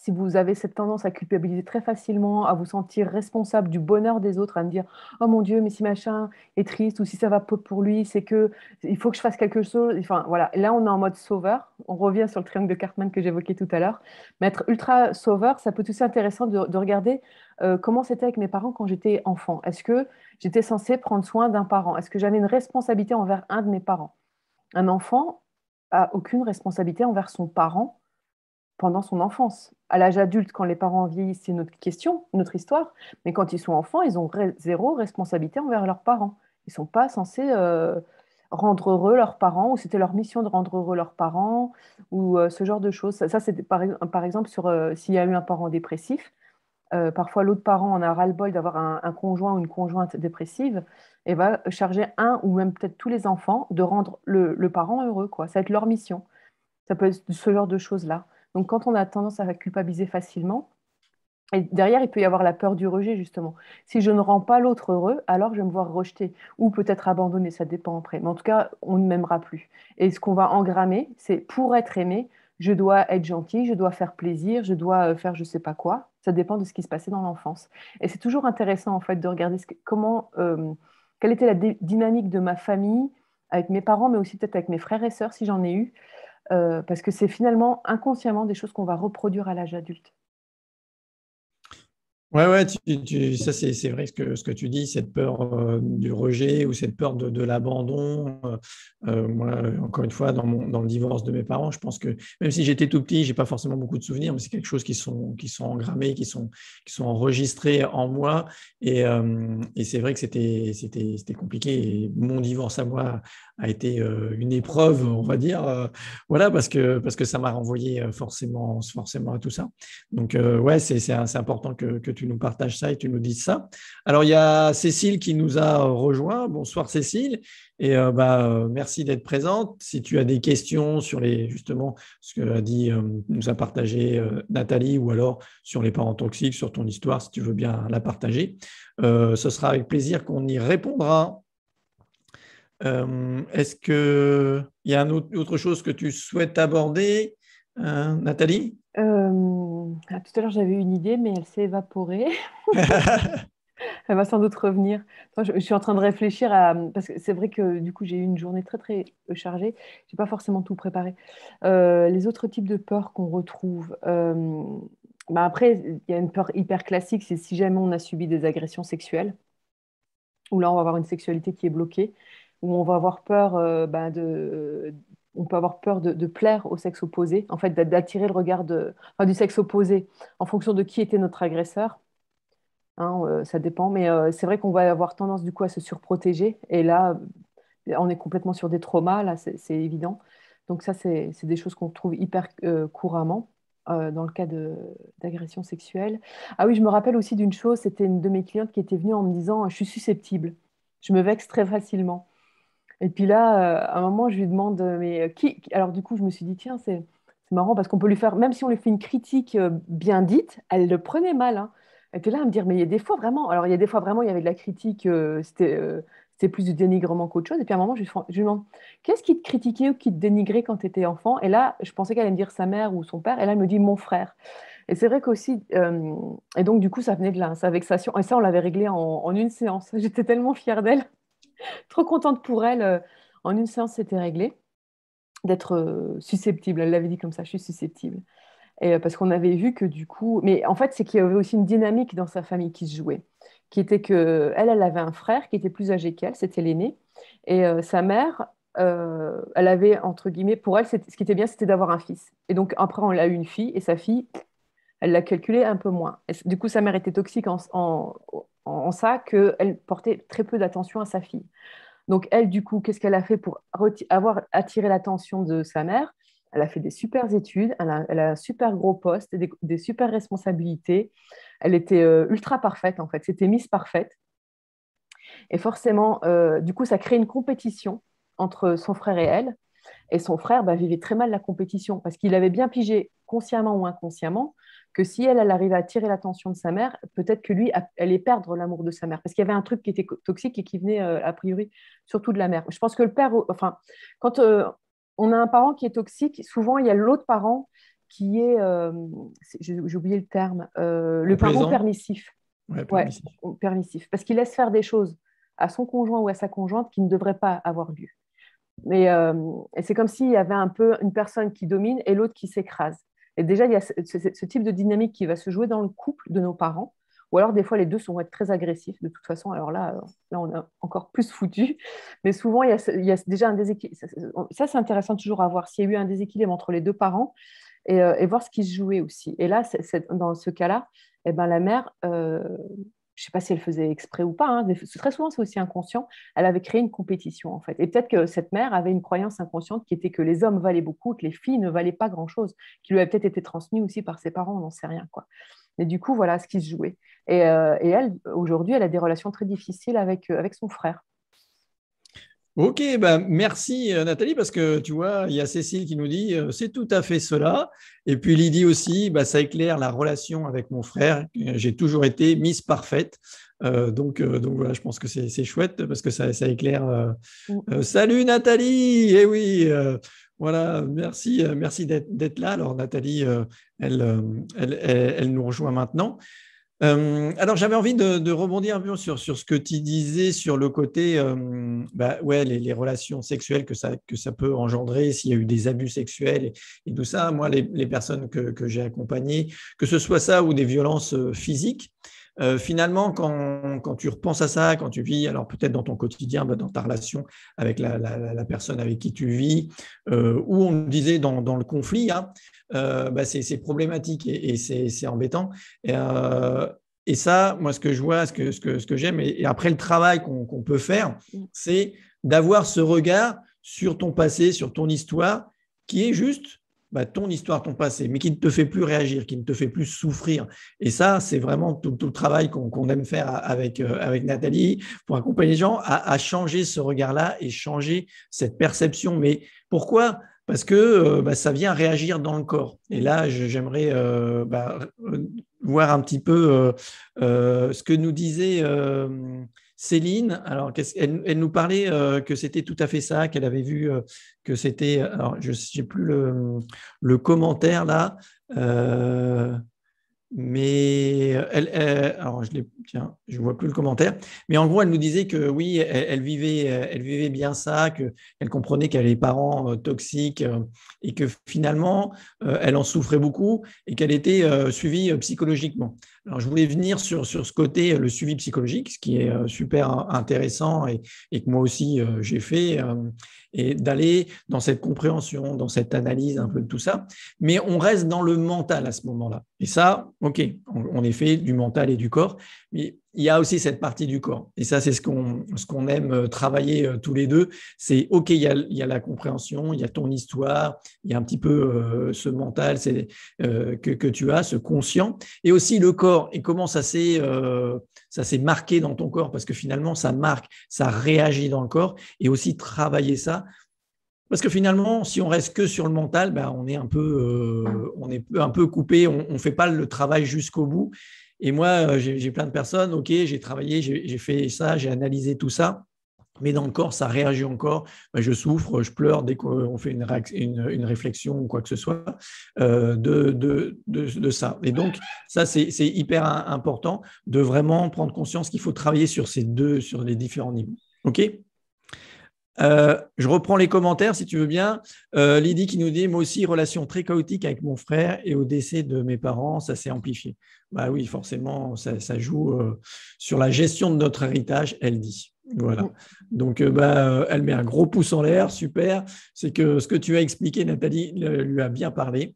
B: vous avez cette tendance à culpabiliser très facilement, à vous sentir responsable du bonheur des autres, à me dire oh mon Dieu, mais si machin est triste ou si ça va pas pour lui, c'est que il faut que je fasse quelque chose. Enfin voilà, là on est en mode sauveur. On revient sur le triangle de Cartman que j'évoquais tout à l'heure. Mais être ultra sauveur, ça peut être aussi intéressant de regarder comment c'était avec mes parents quand j'étais enfant. Est-ce que j'étais censée prendre soin d'un parent? Est-ce que j'avais une responsabilité envers un de mes parents? Un enfant a aucune responsabilité envers son parent pendant son enfance. À l'âge adulte, quand les parents vieillissent, c'est une autre question, une autre histoire. Mais quand ils sont enfants, ils ont zéro responsabilité envers leurs parents. Ils ne sont pas censés rendre heureux leurs parents, ou c'était leur mission de rendre heureux leurs parents, ou ce genre de choses. Ça c'est par exemple sur s'il y a eu un parent dépressif. Parfois, l'autre parent en a ras-le-bol d'avoir un conjoint ou une conjointe dépressive et va charger un ou même peut-être tous les enfants de rendre le parent heureux, quoi. Ça va être leur mission. Ça peut être ce genre de choses-là. Donc, quand on a tendance à culpabiliser facilement, et derrière, il peut y avoir la peur du rejet, justement. Si je ne rends pas l'autre heureux, alors je vais me voir rejeter ou peut-être abandonner, ça dépend après. Mais en tout cas, on ne m'aimera plus. Et ce qu'on va engrammer, c'est pour être aimé, je dois être gentil, je dois faire plaisir, je dois faire je ne sais pas quoi. Ça dépend de ce qui se passait dans l'enfance. Et c'est toujours intéressant, en fait, de regarder quelle était la dynamique de ma famille avec mes parents, mais aussi peut-être avec mes frères et sœurs, si j'en ai eu parce que c'est finalement inconsciemment des choses qu'on va reproduire à l'âge adulte.
A: Ouais, ça c'est vrai ce que tu dis, cette peur du rejet ou cette peur de l'abandon. Moi, encore une fois, dans le divorce de mes parents, je pense que même si j'étais tout petit, j'ai pas forcément beaucoup de souvenirs, mais c'est quelque chose qui sont engrammés, qui sont enregistrés en moi. Et c'est vrai que c'était compliqué. Et mon divorce à moi a été une épreuve, on va dire, voilà, parce que ça m'a renvoyé forcément à tout ça. Donc, ouais, c'est important que tu nous partages ça et tu nous dises ça. Alors, il y a Cécile qui nous a rejoint. Bonsoir, Cécile. Et merci d'être présente. Si tu as des questions sur justement ce que nous a partagé Nathalie, ou alors sur les parents toxiques, sur ton histoire, si tu veux bien la partager, ce sera avec plaisir qu'on y répondra. Est-ce qu'il y a autre chose que tu souhaites aborder, Nathalie?
B: Tout à l'heure, j'avais une idée, mais elle s'est évaporée. Elle va sans doute revenir. Attends, je suis en train de réfléchir à... Parce que c'est vrai que du coup, j'ai eu une journée très, très chargée. Je n'ai pas forcément tout préparé. Les autres types de peurs qu'on retrouve. Après, il y a une peur hyper classique, c'est si jamais on a subi des agressions sexuelles, où là, on va avoir une sexualité qui est bloquée, où on va avoir peur on peut avoir peur de plaire au sexe opposé, en fait, d'attirer le regard du sexe opposé en fonction de qui était notre agresseur. Hein, ça dépend, mais c'est vrai qu'on va avoir tendance du coup à se surprotéger. Et là, on est complètement sur des traumas, là, c'est évident. Donc ça, c'est des choses qu'on trouve hyper couramment dans le cas d'agression sexuelle. Ah oui, je me rappelle aussi d'une chose, c'était une de mes clientes qui était venue en me disant, je suis susceptible, je me vexe très facilement. Et puis là, à un moment, je lui demande, mais qui... Alors du coup, je me suis dit, tiens, c'est marrant parce qu'on peut lui faire, même si on lui fait une critique bien dite, elle le prenait mal. Hein. Elle était là à me dire, mais il y a des fois vraiment, alors il y a des fois vraiment, il y avait de la critique, c'était plus du dénigrement qu'autre chose. Et puis à un moment, je lui demande, qu'est-ce qui te critiquait ou qui te dénigrait quand tu étais enfant? Et là, je pensais qu'elle allait me dire sa mère ou son père. Et là, elle me dit mon frère. Et c'est vrai qu'aussi, et donc du coup, ça venait de là, sa vexation. Et ça, on l'avait réglé en une séance. J'étais tellement fière d'elle. Trop contente pour elle. En une séance, c'était réglé d'être susceptible. Elle l'avait dit comme ça, je suis susceptible. Et parce qu'on avait vu que du coup, mais en fait, c'est qu'il y avait aussi une dynamique dans sa famille qui se jouait, qui était que elle avait un frère qui était plus âgé qu'elle, c'était l'aîné, et sa mère, elle avait entre guillemets, pour elle, ce qui était bien, c'était d'avoir un fils. Et donc après, on a eu une fille, et sa fille, elle l'a calculé un peu moins. Et du coup, sa mère était toxique en ça qu'elle portait très peu d'attention à sa fille. Donc, elle, du coup, qu'est-ce qu'elle a fait pour avoir attiré l'attention de sa mère? Elle a fait des super études, elle a un super gros poste, des super responsabilités. Elle était ultra parfaite, en fait. C'était Miss Parfaite. Et forcément, du coup, ça crée une compétition entre son frère et elle. Et son frère vivait très mal la compétition parce qu'il avait bien pigé, consciemment ou inconsciemment, que si elle arrivait à attirer l'attention de sa mère, peut-être que lui allait perdre l'amour de sa mère. Parce qu'il y avait un truc qui était toxique et qui venait, a priori, surtout de la mère. Je pense que le père, enfin, quand on a un parent qui est toxique, souvent, il y a l'autre parent qui est, j'ai oublié le terme, le parent
A: Complaisant?
B: permissif.
A: Ouais,
B: Ouais,
A: permissif.
B: permissif. Parce qu'il laisse faire des choses à son conjoint ou à sa conjointe qui ne devraient pas avoir lieu. Mais et c'est comme s'il y avait un peu une personne qui domine et l'autre qui s'écrase. Et déjà, il y a ce type de dynamique qui va se jouer dans le couple de nos parents. Ou alors, des fois, les deux vont être très agressifs. De toute façon, alors là on a encore plus foutu. Mais souvent, il y a déjà un déséquilibre. Ça, c'est intéressant toujours à voir s'il y a eu un déséquilibre entre les deux parents et voir ce qui se jouait aussi. Et là, dans ce cas-là, eh ben, la mère, je ne sais pas si elle faisait exprès ou pas, hein, très souvent c'est aussi inconscient, elle avait créé une compétition en fait. Et peut-être que cette mère avait une croyance inconsciente qui était que les hommes valaient beaucoup, que les filles ne valaient pas grand-chose, qui lui avait peut-être été transmise aussi par ses parents, on n'en sait rien, quoi. Et du coup, voilà ce qui se jouait. Et elle, aujourd'hui, elle a des relations très difficiles avec son frère.
A: Ok, merci Nathalie, parce que tu vois, il y a Cécile qui nous dit c'est tout à fait cela. Et puis Lydie aussi, ça éclaire la relation avec mon frère. J'ai toujours été Miss Parfaite. Donc voilà, je pense que c'est chouette parce que ça éclaire.
B: Mm.
A: Salut Nathalie! Eh oui, voilà, merci d'être là. Alors Nathalie, elle nous rejoint maintenant. Alors, j'avais envie de rebondir un peu sur ce que tu disais sur le côté, ouais, les relations sexuelles que ça peut engendrer s'il y a eu des abus sexuels et tout ça. Moi, les personnes que j'ai accompagnées, que ce soit ça ou des violences physiques, Finalement, quand tu repenses à ça, quand tu vis, alors peut-être dans ton quotidien, dans ta relation avec la personne avec qui tu vis, ou on disait dans le conflit, hein, c'est problématique et c'est embêtant. Et ça, moi, ce que je vois, ce que j'aime, et après le travail qu'on peut faire, c'est d'avoir ce regard sur ton passé, sur ton histoire, qui est juste ton histoire, ton passé, mais qui ne te fait plus réagir, qui ne te fait plus souffrir. Et ça, c'est vraiment tout le travail qu'on aime faire avec Nathalie pour accompagner les gens à changer ce regard-là et changer cette perception. Mais pourquoi ? Parce que ça vient réagir dans le corps. Et là, j'aimerais voir un petit peu ce que nous disait Céline. Alors, elle nous parlait que c'était tout à fait ça, qu'elle avait vu que c'était. Alors, je n'ai plus le commentaire là. Mais alors tiens, je ne vois plus le commentaire. Mais en gros, elle nous disait que oui, elle vivait bien ça, qu'elle comprenait qu'elle avait des parents toxiques et que finalement, elle en souffrait beaucoup et qu'elle était suivie psychologiquement. Alors, je voulais venir sur ce côté, le suivi psychologique, ce qui est super intéressant et que moi aussi j'ai fait, et d'aller dans cette compréhension, dans cette analyse un peu de tout ça. Mais on reste dans le mental à ce moment-là. Et ça, OK, on est fait du mental et du corps, mais il y a aussi cette partie du corps. Et ça, c'est ce qu'on aime travailler tous les deux. C'est OK, il y a la compréhension, il y a ton histoire, il y a un petit peu ce mental que tu as, ce conscient, et aussi le corps. Et comment ça s'est marqué dans ton corps, parce que finalement, ça marque, ça réagit dans le corps, et aussi travailler ça. Parce que finalement, si on reste que sur le mental, on est un peu coupé, on ne fait pas le travail jusqu'au bout. Et moi, j'ai plein de personnes, OK, j'ai travaillé, j'ai fait ça, j'ai analysé tout ça, mais dans le corps, ça réagit encore. Je souffre, je pleure dès qu'on fait une réflexion ou quoi que ce soit de ça. Et donc, ça, c'est hyper important de vraiment prendre conscience qu'il faut travailler sur les différents niveaux. OK ? Je reprends les commentaires si tu veux bien. Lydie qui nous dit: moi aussi, relation très chaotique avec mon frère et au décès de mes parents, ça s'est amplifié. Bah oui, forcément, ça joue sur la gestion de notre héritage, elle dit. Voilà. Donc, elle met un gros pouce en l'air, super. C'est que ce que tu as expliqué, Nathalie, lui a bien parlé.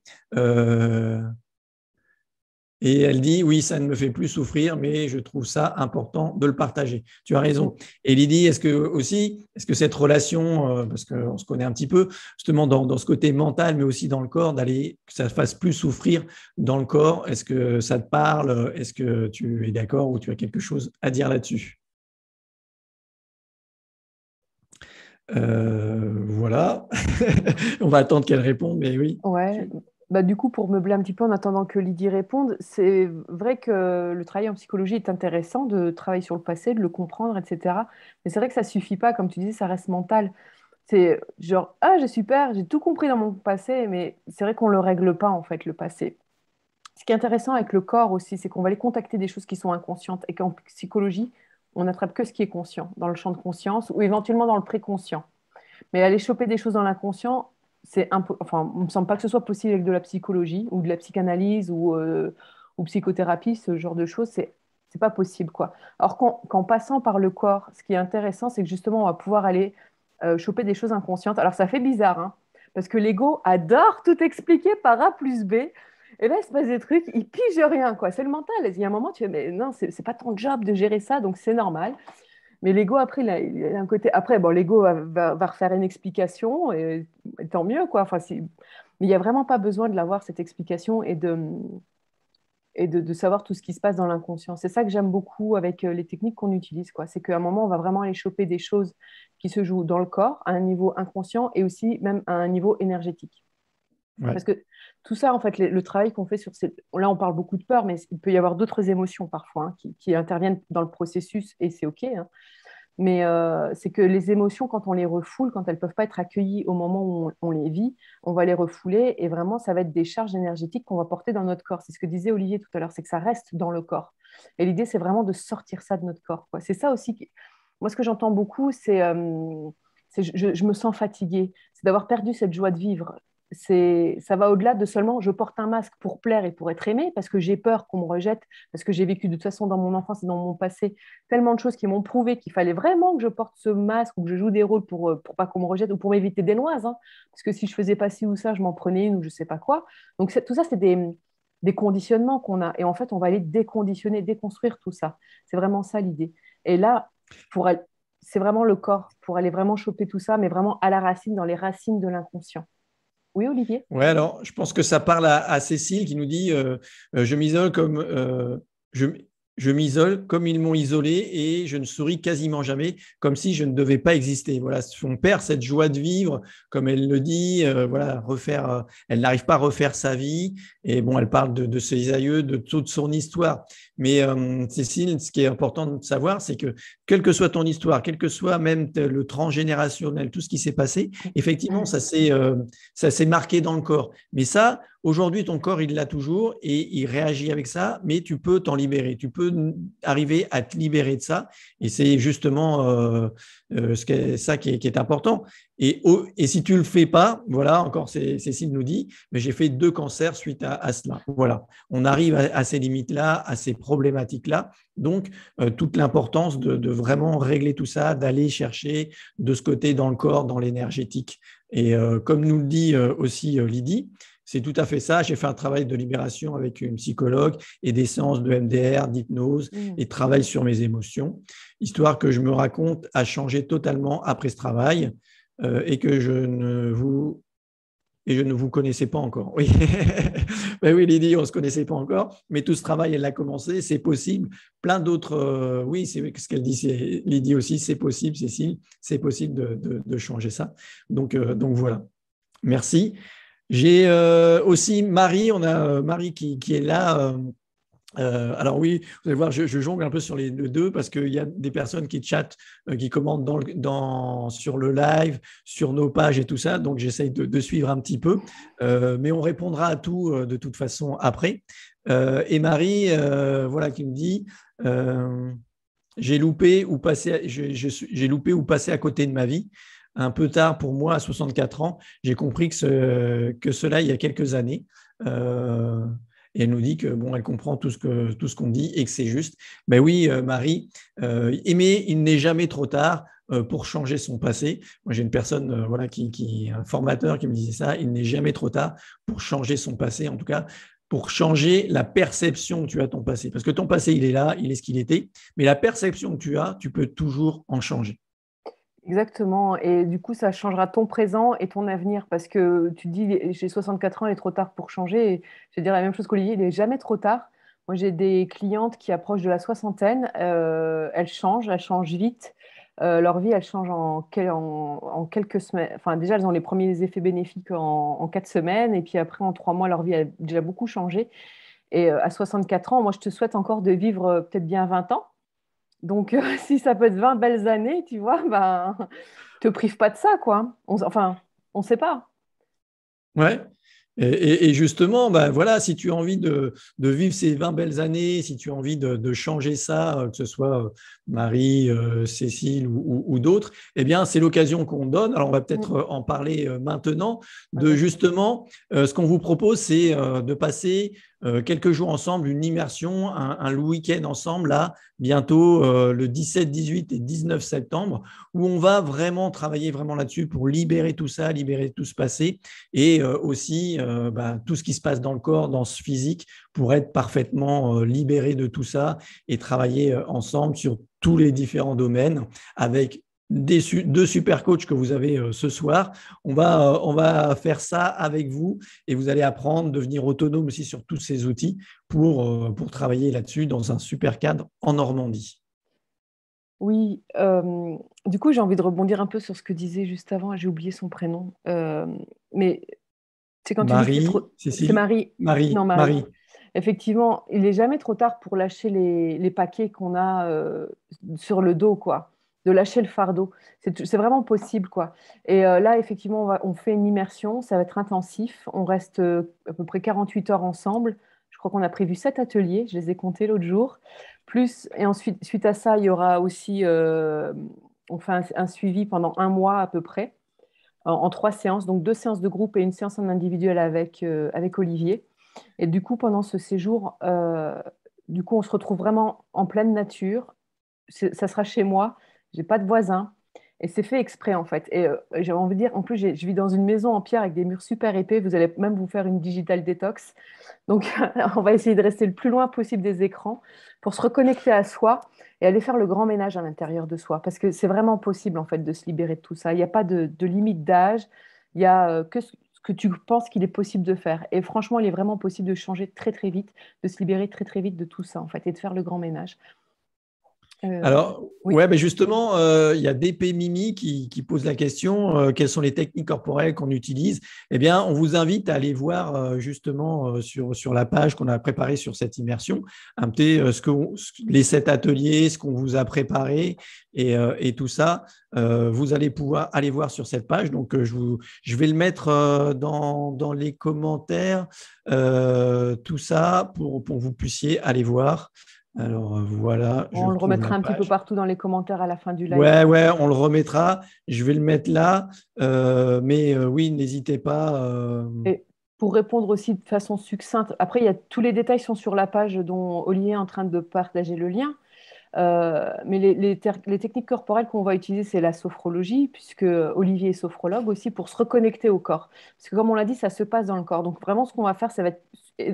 A: Et elle dit: oui, ça ne me fait plus souffrir, mais je trouve ça important de le partager. Tu as raison. Et Lydie, est-ce que cette relation, parce qu'on se connaît un petit peu, justement dans ce côté mental, mais aussi dans le corps, que ça fasse plus souffrir dans le corps, est-ce que ça te parle? Est-ce que tu es d'accord ou tu as quelque chose à dire là-dessus? Voilà. On va attendre qu'elle réponde, mais oui.
B: Ouais. Du coup, pour meubler un petit peu en attendant que Lydie réponde, c'est vrai que le travail en psychologie est intéressant, de travailler sur le passé, de le comprendre, etc. Mais c'est vrai que ça suffit pas, comme tu dis, ça reste mental. C'est genre, ah, j'ai super, j'ai tout compris dans mon passé, mais c'est vrai qu'on le règle pas, en fait, le passé. Ce qui est intéressant avec le corps aussi, c'est qu'on va aller contacter des choses qui sont inconscientes et qu'en psychologie, on n'attrape que ce qui est conscient, dans le champ de conscience ou éventuellement dans le préconscient. Mais aller choper des choses dans l'inconscient, enfin, il ne me semble pas que ce soit possible avec de la psychologie ou de la psychanalyse ou psychothérapie, ce genre de choses, c'est pas possible, quoi. Alors qu'en passant par le corps, ce qui est intéressant, c'est que justement, on va pouvoir aller choper des choses inconscientes. Alors ça fait bizarre, hein, parce que l'ego adore tout expliquer par A plus B. Et là, il se passe des trucs, il pige rien, quoi. C'est le mental. Il y a un moment, tu fais, mais non, c'est pas ton job de gérer ça, donc c'est normal. Mais l'ego, après, il a un côté. Après, bon, l'ego va refaire une explication, et tant mieux, quoi. Enfin, mais il n'y a vraiment pas besoin de l'avoir, cette explication, et de savoir tout ce qui se passe dans l'inconscient. C'est ça que j'aime beaucoup avec les techniques qu'on utilise, quoi. C'est qu'à un moment, on va vraiment aller choper des choses qui se jouent dans le corps, à un niveau inconscient, et aussi même à un niveau énergétique.
A: Ouais.
B: Parce que tout ça, en fait, le travail qu'on fait sur ces... Là, on parle beaucoup de peur, mais il peut y avoir d'autres émotions parfois, hein, qui interviennent dans le processus, et c'est OK, hein. Mais c'est que les émotions, quand on les refoule, quand elles ne peuvent pas être accueillies au moment où on les vit, on va les refouler et vraiment, ça va être des charges énergétiques qu'on va porter dans notre corps. C'est ce que disait Olivier tout à l'heure, c'est que ça reste dans le corps. Et l'idée, c'est vraiment de sortir ça de notre corps, quoi. C'est ça aussi. Moi, ce que j'entends beaucoup, c'est je me sens fatiguée. C'est d'avoir perdu cette joie de vivre. ça va au-delà de seulement je porte un masque pour plaire et pour être aimé, parce que j'ai peur qu'on me rejette, parce que j'ai vécu de toute façon dans mon enfance et dans mon passé tellement de choses qui m'ont prouvé qu'il fallait vraiment que je porte ce masque ou que je joue des rôles pour pas qu'on me rejette ou pour m'éviter des noises, hein. Parce que si je faisais pas ci ou ça, je m'en prenais une ou je sais pas quoi. Donc tout ça, c'est des conditionnements qu'on a. Et en fait, on va aller déconditionner, déconstruire tout ça. C'est vraiment ça l'idée. Et là, c'est vraiment le corps pour aller vraiment choper tout ça, mais vraiment à la racine, dans les racines de l'inconscient. Oui, Olivier?
A: Ouais, alors je pense que ça parle à Cécile qui nous dit je m'isole je, je m'isole comme ils m'ont isolé et je ne souris quasiment jamais, comme si je ne devais pas exister. Voilà, on perd cette joie de vivre, comme elle le dit. Voilà, elle n'arrive pas à refaire sa vie. Et bon, elle parle de ses aïeux, de toute son histoire. Mais Cécile, ce qui est important de savoir, c'est que quelle que soit ton histoire, quel que soit même le transgénérationnel, tout ce qui s'est passé, effectivement, ça s'est marqué dans le corps. Mais ça, aujourd'hui, ton corps, il l'a toujours et il réagit avec ça, mais tu peux t'en libérer. Tu peux arriver à te libérer de ça. Et c'est justement ça qui est important. Et si tu ne le fais pas, voilà, encore Cécile nous dit, mais j'ai fait 2 cancers suite à cela. Voilà, on arrive à ces limites-là, à ces problématiques-là. Donc, toute l'importance de vraiment régler tout ça, d'aller chercher de ce côté dans le corps, dans l'énergétique. Et comme nous le dit aussi Lydie, c'est tout à fait ça. J'ai fait un travail de libération avec une psychologue et des séances de MDR, d'hypnose et de travail sur mes émotions, histoire que je me raconte à changer totalement après ce travail et que je ne vous connaissais pas encore. Oui, ben oui, Lydie, on ne se connaissait pas encore, mais tout ce travail, elle l'a commencé, c'est possible. Plein d'autres, oui, c'est ce qu'elle dit, Lydie aussi, c'est possible, Cécile, c'est possible de changer ça. Donc voilà, merci. J'ai aussi Marie, on a Marie qui est là. Alors oui, vous allez voir, je jongle un peu sur les deux parce qu'il y a des personnes qui chattent, qui commentent sur le live, sur nos pages et tout ça. Donc j'essaye de suivre un petit peu, mais on répondra à tout de toute façon après. Et Marie, voilà, qui me dit j'ai loupé ou j'ai loupé ou passé à côté de ma vie. Un peu tard pour moi, à 64 ans, j'ai compris que cela il y a quelques années. Et elle nous dit que bon, elle comprend tout ce qu'on dit et que c'est juste. Ben oui, Marie, aimer, il n'est jamais trop tard pour changer son passé. Moi, j'ai une personne, voilà, un formateur qui me disait ça. Il n'est jamais trop tard pour changer son passé. En tout cas, pour changer la perception que tu as de ton passé. Parce que ton passé, il est là, il est ce qu'il était. Mais la perception que tu as, tu peux toujours en changer.
B: Exactement. Et du coup, ça changera ton présent et ton avenir. Parce que tu dis, j'ai 64 ans, il est trop tard pour changer. Et je vais dire la même chose qu'Olivier, il n'est jamais trop tard. Moi, j'ai des clientes qui approchent de la soixantaine. Elles changent vite. Leur vie, elle change en quelques semaines. Enfin, déjà, elles ont les premiers effets bénéfiques en 4 semaines. Et puis après, en 3 mois, leur vie a déjà beaucoup changé. Et à 64 ans, moi, je te souhaite encore de vivre peut-être bien 20 ans. Donc, si ça peut être 20 belles années, tu vois, ben, te prive pas de ça, quoi. Enfin, on sait pas.
A: Ouais. Et justement, ben voilà, si tu as envie de vivre ces 20 belles années, si tu as envie de changer ça, que ce soit Marie, Cécile ou d'autres, eh bien, c'est l'occasion qu'on donne. Alors, on va peut-être en parler maintenant, de justement, ce qu'on vous propose, c'est de passer quelques jours ensemble, une immersion, un week-end ensemble, là, bientôt le 17, 18 et 19 septembre, où on va vraiment travailler vraiment là-dessus pour libérer tout ça, libérer tout ce passé et aussi tout ce qui se passe dans le corps, dans ce physique, pour être parfaitement libéré de tout ça et travailler ensemble sur tous les différents domaines avec 2 super coachs que vous avez ce soir. On va faire ça avec vous et vous allez apprendre, devenir autonome aussi sur tous ces outils pour travailler là-dessus dans un super cadre en Normandie.
B: Oui, du coup, j'ai envie de rebondir un peu sur ce que disait juste avant. J'ai oublié son prénom. Mais c'est quand tu dis que c'est
A: Marie,
B: trop. C'est
A: Cécile,
B: Marie. Non, Marie.
A: Marie.
B: Effectivement, il n'est jamais trop tard pour lâcher les paquets qu'on a sur le dos, quoi. De lâcher le fardeau. C'est vraiment possible, quoi. Et là, effectivement, on fait une immersion. Ça va être intensif. On reste à peu près 48 heures ensemble. Je crois qu'on a prévu 7 ateliers. Je les ai comptés l'autre jour. Et ensuite, suite à ça, il y aura aussi, on fait un suivi pendant un mois à peu près. en 3 séances, donc 2 séances de groupe et une séance en individuel avec Olivier. Et du coup, pendant ce séjour, du coup, on se retrouve vraiment en pleine nature. Ça sera chez moi, j'ai pas de voisins. Et c'est fait exprès, en fait. Et j'ai envie de dire, en plus, je vis dans une maison en pierre avec des murs super épais. Vous allez même vous faire une digital détox. Donc, on va essayer de rester le plus loin possible des écrans pour se reconnecter à soi et aller faire le grand ménage à l'intérieur de soi. Parce que c'est vraiment possible, en fait, de se libérer de tout ça. Il n'y a pas de limite d'âge. Il y a que ce que tu penses qu'il est possible de faire. Et franchement, il est vraiment possible de changer très, très vite, de se libérer très, très vite de tout ça, en fait, et de faire le grand ménage. Euh,
A: Alors,
B: oui.
A: ouais, ben justement, il y a DP Mimi qui pose la question, quelles sont les techniques corporelles qu'on utilise? Eh bien, on vous invite à aller voir justement sur la page qu'on a préparée sur cette immersion, un petit, les 7 ateliers, ce qu'on vous a préparé et tout ça. Vous allez pouvoir aller voir sur cette page. Donc, je vais le mettre dans les commentaires, tout ça pour que vous puissiez aller voir. Alors voilà, je
B: On le
A: retrouve la
B: remettra un petit peu
A: page.
B: partout dans les commentaires à la fin du live.
A: Ouais, ouais, on le remettra. Je vais le mettre là. Mais oui, n'hésitez pas.
B: Et pour répondre aussi de façon succincte, après, tous les détails sont sur la page dont Olivier est en train de partager le lien. Mais les techniques corporelles qu'on va utiliser, c'est la sophrologie, puisque Olivier est sophrologue aussi, pour se reconnecter au corps. Parce que comme on l'a dit, ça se passe dans le corps. Donc vraiment, ce qu'on va faire, ça va être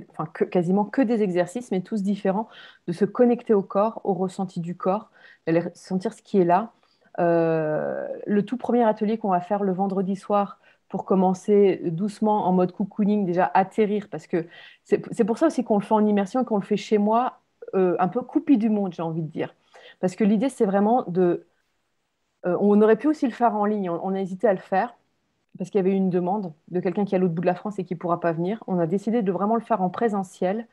B: enfin, quasiment que des exercices, mais tous différents, de se connecter au corps, au ressenti du corps, d'aller sentir ce qui est là. Le tout premier atelier qu'on va faire le vendredi soir, pour commencer doucement en mode cocooning, déjà atterrir, parce que c'est pour ça aussi qu'on le fait en immersion et qu'on le fait chez moi un peu coupé du monde, j'ai envie de dire. Parce que l'idée, c'est vraiment de... on aurait pu aussi le faire en ligne, on a hésité à le faire, parce qu'il y avait eu une demande de quelqu'un qui est à l'autre bout de la France et qui ne pourra pas venir. On a décidé de vraiment le faire en présentiel,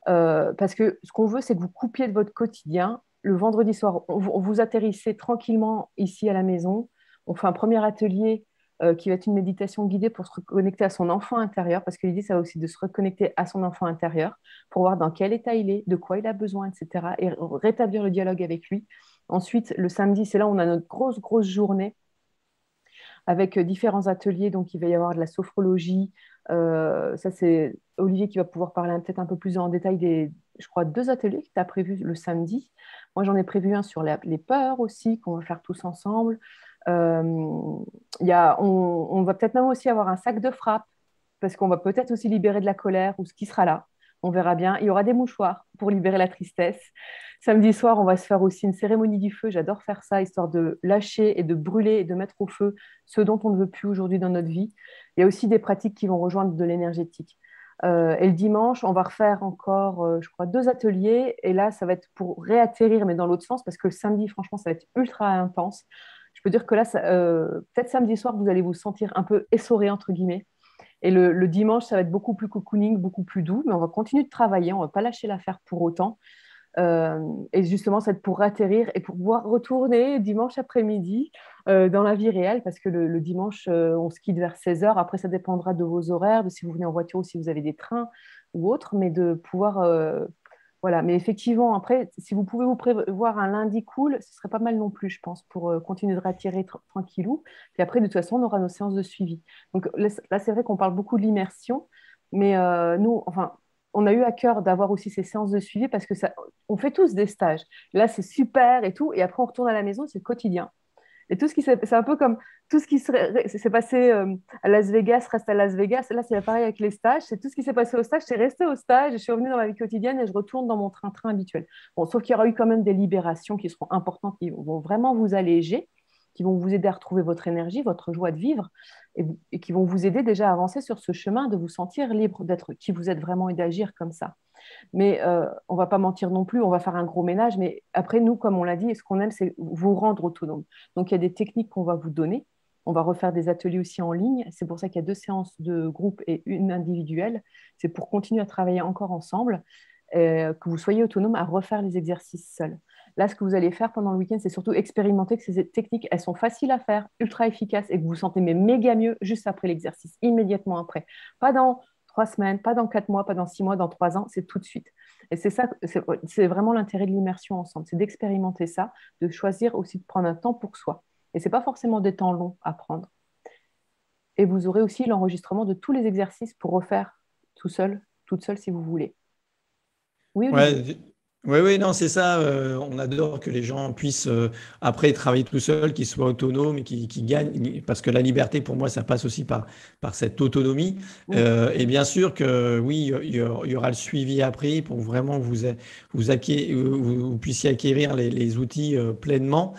B: parce que ce qu'on veut, c'est que vous coupiez de votre quotidien. Le vendredi soir, on vous atterrissez tranquillement ici à la maison. On fait un premier atelier qui va être une méditation guidée pour se reconnecter à son enfant intérieur, parce que l'idée, c'est aussi de se reconnecter à son enfant intérieur pour voir dans quel état il est, de quoi il a besoin, etc. Et rétablir le dialogue avec lui. Ensuite, le samedi, c'est là où on a notre grosse, grosse journée avec différents ateliers. Donc, il va y avoir de la sophrologie. Ça, c'est Olivier qui va pouvoir parler peut-être un peu plus en détail je crois, 2 ateliers que tu as prévus le samedi. Moi, j'en ai prévu un sur les peurs aussi, qu'on va faire tous ensemble. Euh, on va peut-être même aussi avoir un sac de frappe, parce qu'on va peut-être aussi libérer de la colère ou ce qui sera là. On verra bien. Il y aura des mouchoirs pour libérer la tristesse. Samedi soir, on va se faire aussi une cérémonie du feu. J'adore faire ça, histoire de lâcher et de brûler et de mettre au feu ce dont on ne veut plus aujourd'hui dans notre vie. Il y a aussi des pratiques qui vont rejoindre de l'énergétique. Et le dimanche, on va refaire encore, je crois, 2 ateliers. Et là, ça va être pour réatterrir, mais dans l'autre sens, parce que le samedi, franchement, ça va être ultra intense. Je peux dire que là, peut-être samedi soir, vous allez vous sentir un peu essoré, entre guillemets. Et le dimanche, ça va être beaucoup plus cocooning, beaucoup plus doux, mais on va continuer de travailler, on ne va pas lâcher l'affaire pour autant. Et justement, c'est pour atterrir et pour pouvoir retourner dimanche après-midi dans la vie réelle, parce que le dimanche, on se quitte vers 16 heures. Après, ça dépendra de vos horaires, de si vous venez en voiture ou si vous avez des trains ou autres, mais de pouvoir voilà, mais effectivement, après, si vous pouvez vous prévoir un lundi cool, ce serait pas mal non plus, je pense, pour continuer de rattirer tranquillou. Puis après, de toute façon, on aura nos séances de suivi. Donc là, c'est vrai qu'on parle beaucoup de l'immersion, mais nous, enfin, on a eu à cœur d'avoir aussi ces séances de suivi parce que on fait tous des stages. Là, c'est super et tout, et après, on retourne à la maison, c'est le quotidien. Et c'est un peu comme tout ce qui s'est passé à Las Vegas reste à Las Vegas. Là, c'est pareil avec les stages. C'est tout ce qui s'est passé au stage. C'est resté au stage. Je suis revenue dans ma vie quotidienne et je retourne dans mon train-train habituel. Bon, sauf qu'il y aura eu quand même des libérations qui seront importantes, qui vont vraiment vous alléger, qui vont vous aider à retrouver votre énergie, votre joie de vivre et qui vont vous aider déjà à avancer sur ce chemin de vous sentir libre d'être qui vous êtes vraiment et d'agir comme ça. Mais on va pas mentir non plus, on va faire un gros ménage. Mais après, nous, comme on l'a dit, ce qu'on aime, c'est vous rendre autonome. Donc, il y a des techniques qu'on va vous donner. On va refaire des ateliers aussi en ligne. C'est pour ça qu'il y a 2 séances de groupe et une individuelle. C'est pour continuer à travailler encore ensemble, que vous soyez autonome à refaire les exercices seuls. Là, ce que vous allez faire pendant le week-end, c'est surtout expérimenter que ces techniques, elles sont faciles à faire, ultra efficaces et que vous vous sentez mais méga mieux juste après l'exercice, immédiatement après. Pas dans 3 semaines, pas dans 4 mois, pas dans 6 mois, dans 3 ans, c'est tout de suite. Et c'est ça, c'est vraiment l'intérêt de l'immersion ensemble, c'est d'expérimenter ça, de choisir aussi de prendre un temps pour soi. Et c'est pas forcément des temps longs à prendre. Et vous aurez aussi l'enregistrement de tous les exercices pour refaire tout seul, toute seule si vous voulez. Oui, Olivier.
A: Ouais, ouais, ouais, non, c'est ça. On adore que les gens puissent après travailler tout seuls, qu'ils soient autonomes et qu'ils gagnent, parce que la liberté, pour moi, ça passe aussi par cette autonomie.
B: Mm.
A: Et bien sûr que oui, il y aura le suivi après pour vraiment vous puissiez acquérir les outils pleinement.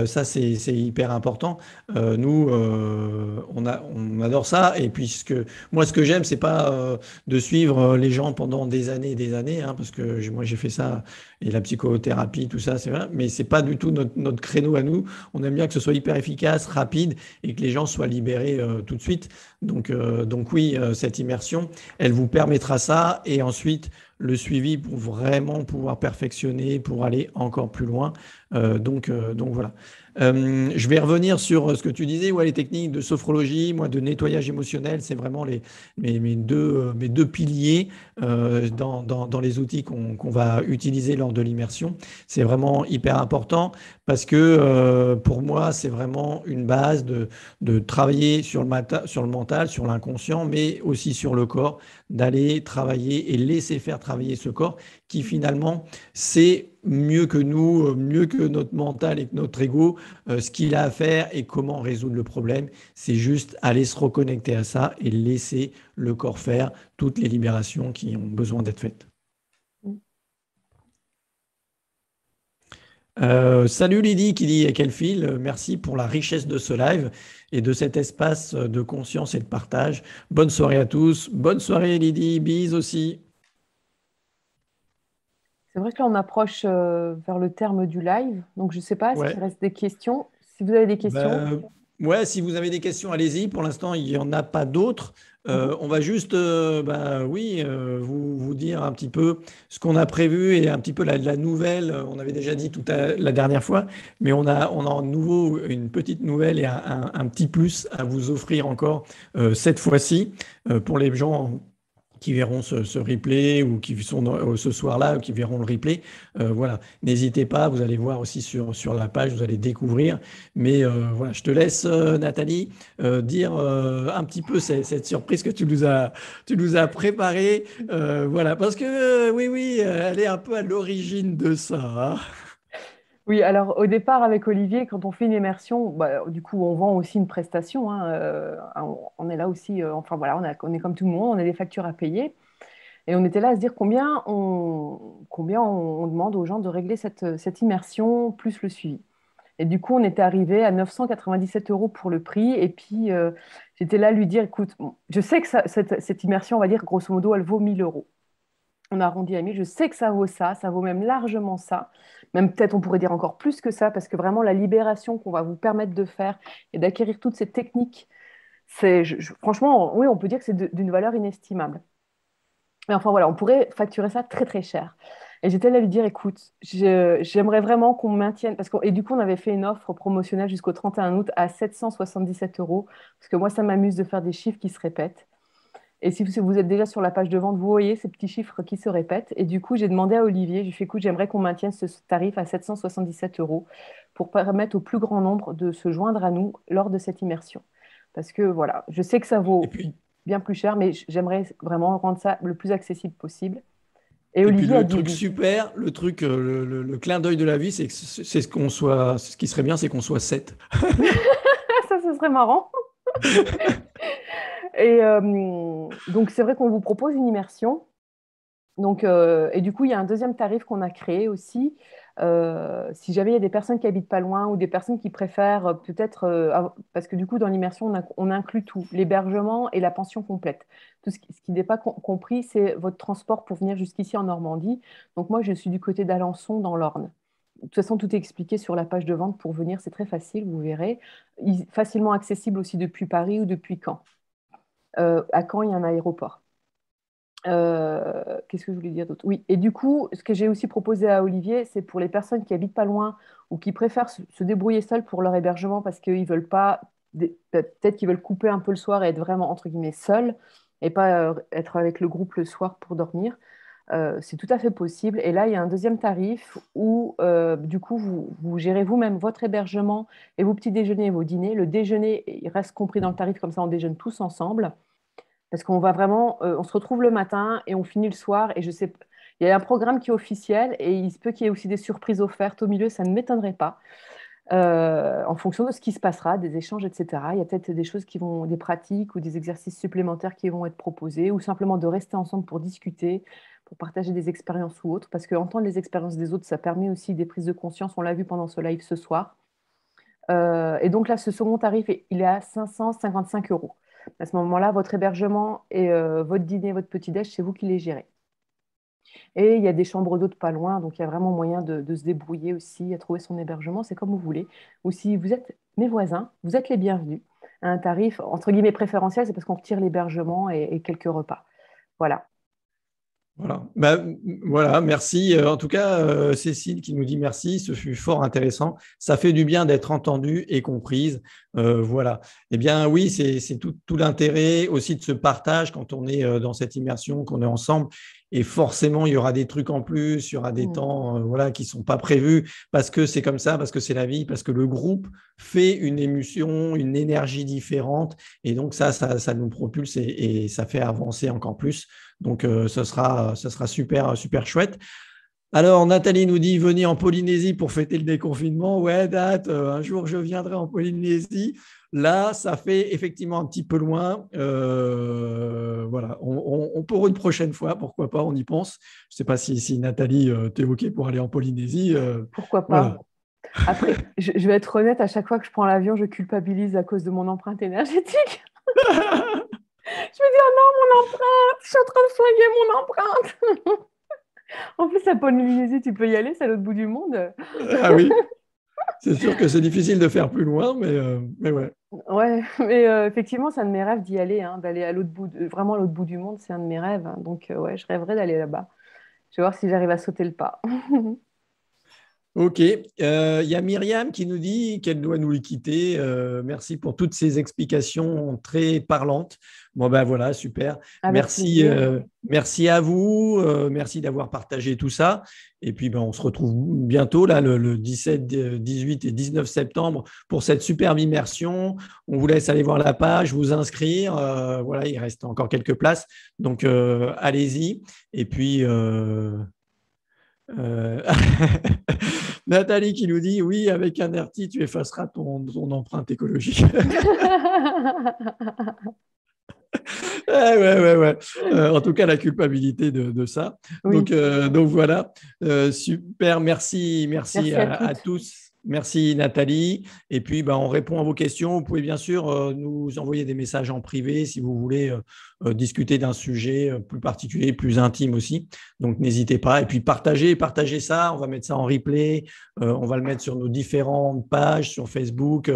A: Ça, c'est hyper important. Nous, on adore ça. Et puisque moi, ce que j'aime, c'est pas de suivre les gens pendant des années, hein, parce que moi j'ai fait ça et la psychothérapie, tout ça, c'est vrai, mais c'est pas du tout notre créneau à nous. On aime bien que ce soit hyper efficace, rapide et que les gens soient libérés tout de suite. Donc oui, cette immersion, elle vous permettra ça et ensuite le suivi pour vraiment pouvoir perfectionner, pour aller encore plus loin. Donc voilà. Je vais revenir sur ce que tu disais, ouais, les techniques de sophrologie, moi de nettoyage émotionnel, c'est vraiment mes deux piliers dans les outils qu'on va utiliser lors de l'immersion. C'est vraiment hyper important parce que pour moi, c'est vraiment une base de travailler sur le mental, sur l'inconscient, mais aussi sur le corps, d'aller travailler et laisser faire travailler ce corps qui finalement, c'est mieux que nous, mieux que notre mental et que notre ego, ce qu'il a à faire et comment résoudre le problème. C'est juste aller se reconnecter à ça et laisser le corps faire toutes les libérations qui ont besoin d'être faites. Salut Lydie qui dit quel fil. Merci pour la richesse de ce live et de cet espace de conscience et de partage. Bonne soirée à tous. Bonne soirée Lydie. Bise aussi.
B: C'est vrai que là, on approche vers le terme du live. Donc, je ne sais pas, est-ce qu'il
A: Ouais.
B: reste des questions? Si vous avez des questions.
A: Ouais, si vous avez des questions, allez-y. Pour l'instant, il n'y en a pas d'autres.
B: Mhm.
A: On va juste, oui, vous dire un petit peu ce qu'on a prévu et un petit peu la nouvelle. On avait déjà dit la dernière fois, mais on a en nouveau une petite nouvelle et un petit plus à vous offrir encore cette fois-ci pour les gens qui verront ce replay ou qui sont ce soir-là ou qui verront le replay. Voilà, n'hésitez pas, vous allez voir aussi sur la page, vous allez découvrir. Mais voilà, je te laisse, Nathalie, dire un petit peu cette surprise que tu nous as préparée. Voilà, parce que oui, oui, elle est un peu à l'origine de ça, hein.
B: Oui, alors au départ, avec Olivier, quand on fait une immersion, bah, du coup, on vend aussi une prestation, hein, on est là aussi, enfin voilà, on est comme tout le monde, on a des factures à payer. Et on était là à se dire combien on demande aux gens de régler cette immersion plus le suivi. Et du coup, on était arrivé à 997 € pour le prix. Et puis, j'étais là à lui dire, écoute, bon, je sais que cette immersion, on va dire, grosso modo, elle vaut 1 000 €. On a arrondi à 1 000. Je sais que ça vaut même largement ça. Même peut-être, on pourrait dire encore plus que ça, parce que vraiment, la libération qu'on va vous permettre de faire et d'acquérir toutes ces techniques, franchement, oui, on peut dire que c'est d'une valeur inestimable. Mais enfin voilà, on pourrait facturer ça très très cher. Et j'étais là à lui dire, écoute, j'aimerais vraiment qu'on maintienne, et du coup on avait fait une offre promotionnelle jusqu'au 31 août à 777 €, parce que moi ça m'amuse de faire des chiffres qui se répètent. Et si vous êtes déjà sur la page de vente, vous voyez ces petits chiffres qui se répètent. Et du coup j'ai demandé à Olivier, je lui ai fait, écoute, j'aimerais qu'on maintienne ce tarif à 777 € pour permettre au plus grand nombre de se joindre à nous lors de cette immersion. Parce que voilà, je sais que ça
A: Et
B: vaut
A: puis,
B: bien plus cher, mais j'aimerais vraiment rendre ça le plus accessible possible. Et
A: et puis
B: Olivier a
A: le
B: dit
A: truc
B: oui.
A: super, le truc, le clin d'œil de la vie, c'est que c'est ce qui serait bien, c'est qu'on soit 7.
B: Ça, ce serait marrant. Et donc, c'est vrai qu'on vous propose une immersion. Donc, et du coup, il y a un deuxième tarif qu'on a créé aussi. Si jamais il y a des personnes qui habitent pas loin ou des personnes qui préfèrent peut-être, parce que du coup, dans l'immersion, on inclut tout, l'hébergement et la pension complète. Ce qui n'est pas compris, c'est votre transport pour venir jusqu'ici en Normandie. Donc, moi, je suis du côté d'Alençon, dans l'Orne. De toute façon, tout est expliqué sur la page de vente pour venir, c'est très facile, vous verrez. Facilement accessible aussi depuis Paris ou depuis Caen. À Caen, il y a un aéroport. Qu'est-ce que je voulais dire d'autre? Oui, et du coup, ce que j'ai aussi proposé à Olivier, c'est pour les personnes qui habitent pas loin ou qui préfèrent se débrouiller seules pour leur hébergement parce qu'ils veulent pas, peut-être qu'ils veulent couper un peu le soir et être vraiment, entre guillemets, seuls et pas être avec le groupe le soir pour dormir. C'est tout à fait possible. Et là, il y a un deuxième tarif où, du coup, vous gérez vous-même votre hébergement et vos petits déjeuners et vos dîners. Le déjeuner, il reste compris dans le tarif, comme ça, on déjeune tous ensemble. Parce qu'on va vraiment, on se retrouve le matin et on finit le soir. Et je sais, il y a un programme qui est officiel et il se peut qu'il y ait aussi des surprises offertes au milieu, ça ne m'étonnerait pas. En fonction de ce qui se passera, des échanges, etc. Il y a peut-être des choses qui vont, des pratiques ou des exercices supplémentaires qui vont être proposés, ou simplement de rester ensemble pour discuter, pour partager des expériences ou autres, parce qu'entendre les expériences des autres, ça permet aussi des prises de conscience. On l'a vu pendant ce live ce soir. Et donc là, ce second tarif, il est à 555 euros. À ce moment-là, votre hébergement et votre dîner, votre petit-déj, c'est vous qui les gérez. Et il y a des chambres d'hôtes pas loin, donc il y a vraiment moyen de se débrouiller aussi, à trouver son hébergement, c'est comme vous voulez. Ou si vous êtes mes voisins, vous êtes les bienvenus. À un tarif, entre guillemets, préférentiel, c'est parce qu'on retire l'hébergement et quelques repas. Voilà.
A: Voilà. Voilà, merci. En tout cas, Cécile qui nous dit merci, ce fut fort intéressant. Ça fait du bien d'être entendue et comprise. Voilà. Eh bien, oui, c'est tout l'intérêt aussi de ce partage quand on est dans cette immersion, qu'on est ensemble. Et forcément, il y aura des trucs en plus, il y aura des temps voilà, qui ne sont pas prévus parce que c'est comme ça, parce que c'est la vie, parce que le groupe fait une émotion, une énergie différente. Et donc, ça nous propulse et ça fait avancer encore plus. Donc, ce sera super, super chouette. Alors, Nathalie nous dit, venez en Polynésie pour fêter le déconfinement. Ouais, date, un jour, je viendrai en Polynésie. Là, ça fait effectivement un petit peu loin. Voilà, on pour une prochaine fois, pourquoi pas, on y pense. Je ne sais pas si Nathalie t'évoquait pour aller en Polynésie.
B: Pourquoi pas?
A: Voilà.
B: Après, je vais être honnête, à chaque fois que je prends l'avion, je culpabilise à cause de mon empreinte énergétique. Je me dis, oh non, mon empreinte, je suis en train de soigner mon empreinte. En plus, à Polynésie, tu peux y aller, c'est à l'autre bout du monde.
A: Ah oui, c'est sûr que c'est difficile de faire plus loin, mais ouais.
B: Ouais, mais effectivement, c'est un de mes rêves d'y aller, hein, d'aller à l'autre bout, vraiment à l'autre bout du monde, c'est un de mes rêves, hein. Donc, ouais, je rêverais d'aller là-bas. Je vais voir si j'arrive à sauter le pas.
A: Ok, y a Myriam qui nous dit qu'elle doit nous quitter. Merci pour toutes ces explications très parlantes. Bon ben voilà, super.
B: Avec
A: Merci,
B: plaisir.
A: merci à vous. Merci d'avoir partagé tout ça. Et puis ben, on se retrouve bientôt là le 17, 18 et 19 septembre pour cette superbe immersion. On vous laisse aller voir la page, vous inscrire. Voilà, il reste encore quelques places, donc allez-y. Et puis euh, Nathalie qui nous dit oui, avec un RT, tu effaceras ton empreinte écologique. Ouais. En tout cas, la culpabilité de ça.
B: Oui,
A: Donc voilà, super. Merci
B: merci à
A: à
B: toutes.
A: tous. Merci Nathalie. Et puis, ben, on répond à vos questions. Vous pouvez bien sûr nous envoyer des messages en privé si vous voulez discuter d'un sujet plus particulier, plus intime aussi. Donc, n'hésitez pas. Et puis, partagez ça. On va mettre ça en replay. On va le mettre sur nos différentes pages sur Facebook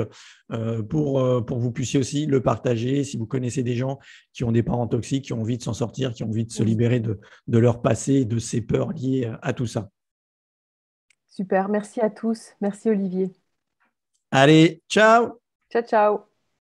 A: pour que vous puissiez aussi le partager si vous connaissez des gens qui ont des parents toxiques, qui ont envie de s'en sortir, qui ont envie de se
B: Oui.
A: libérer de leur passé, de ces peurs liées à tout ça.
B: Super, merci à tous. Merci Olivier.
A: Allez, ciao!
B: Ciao, ciao.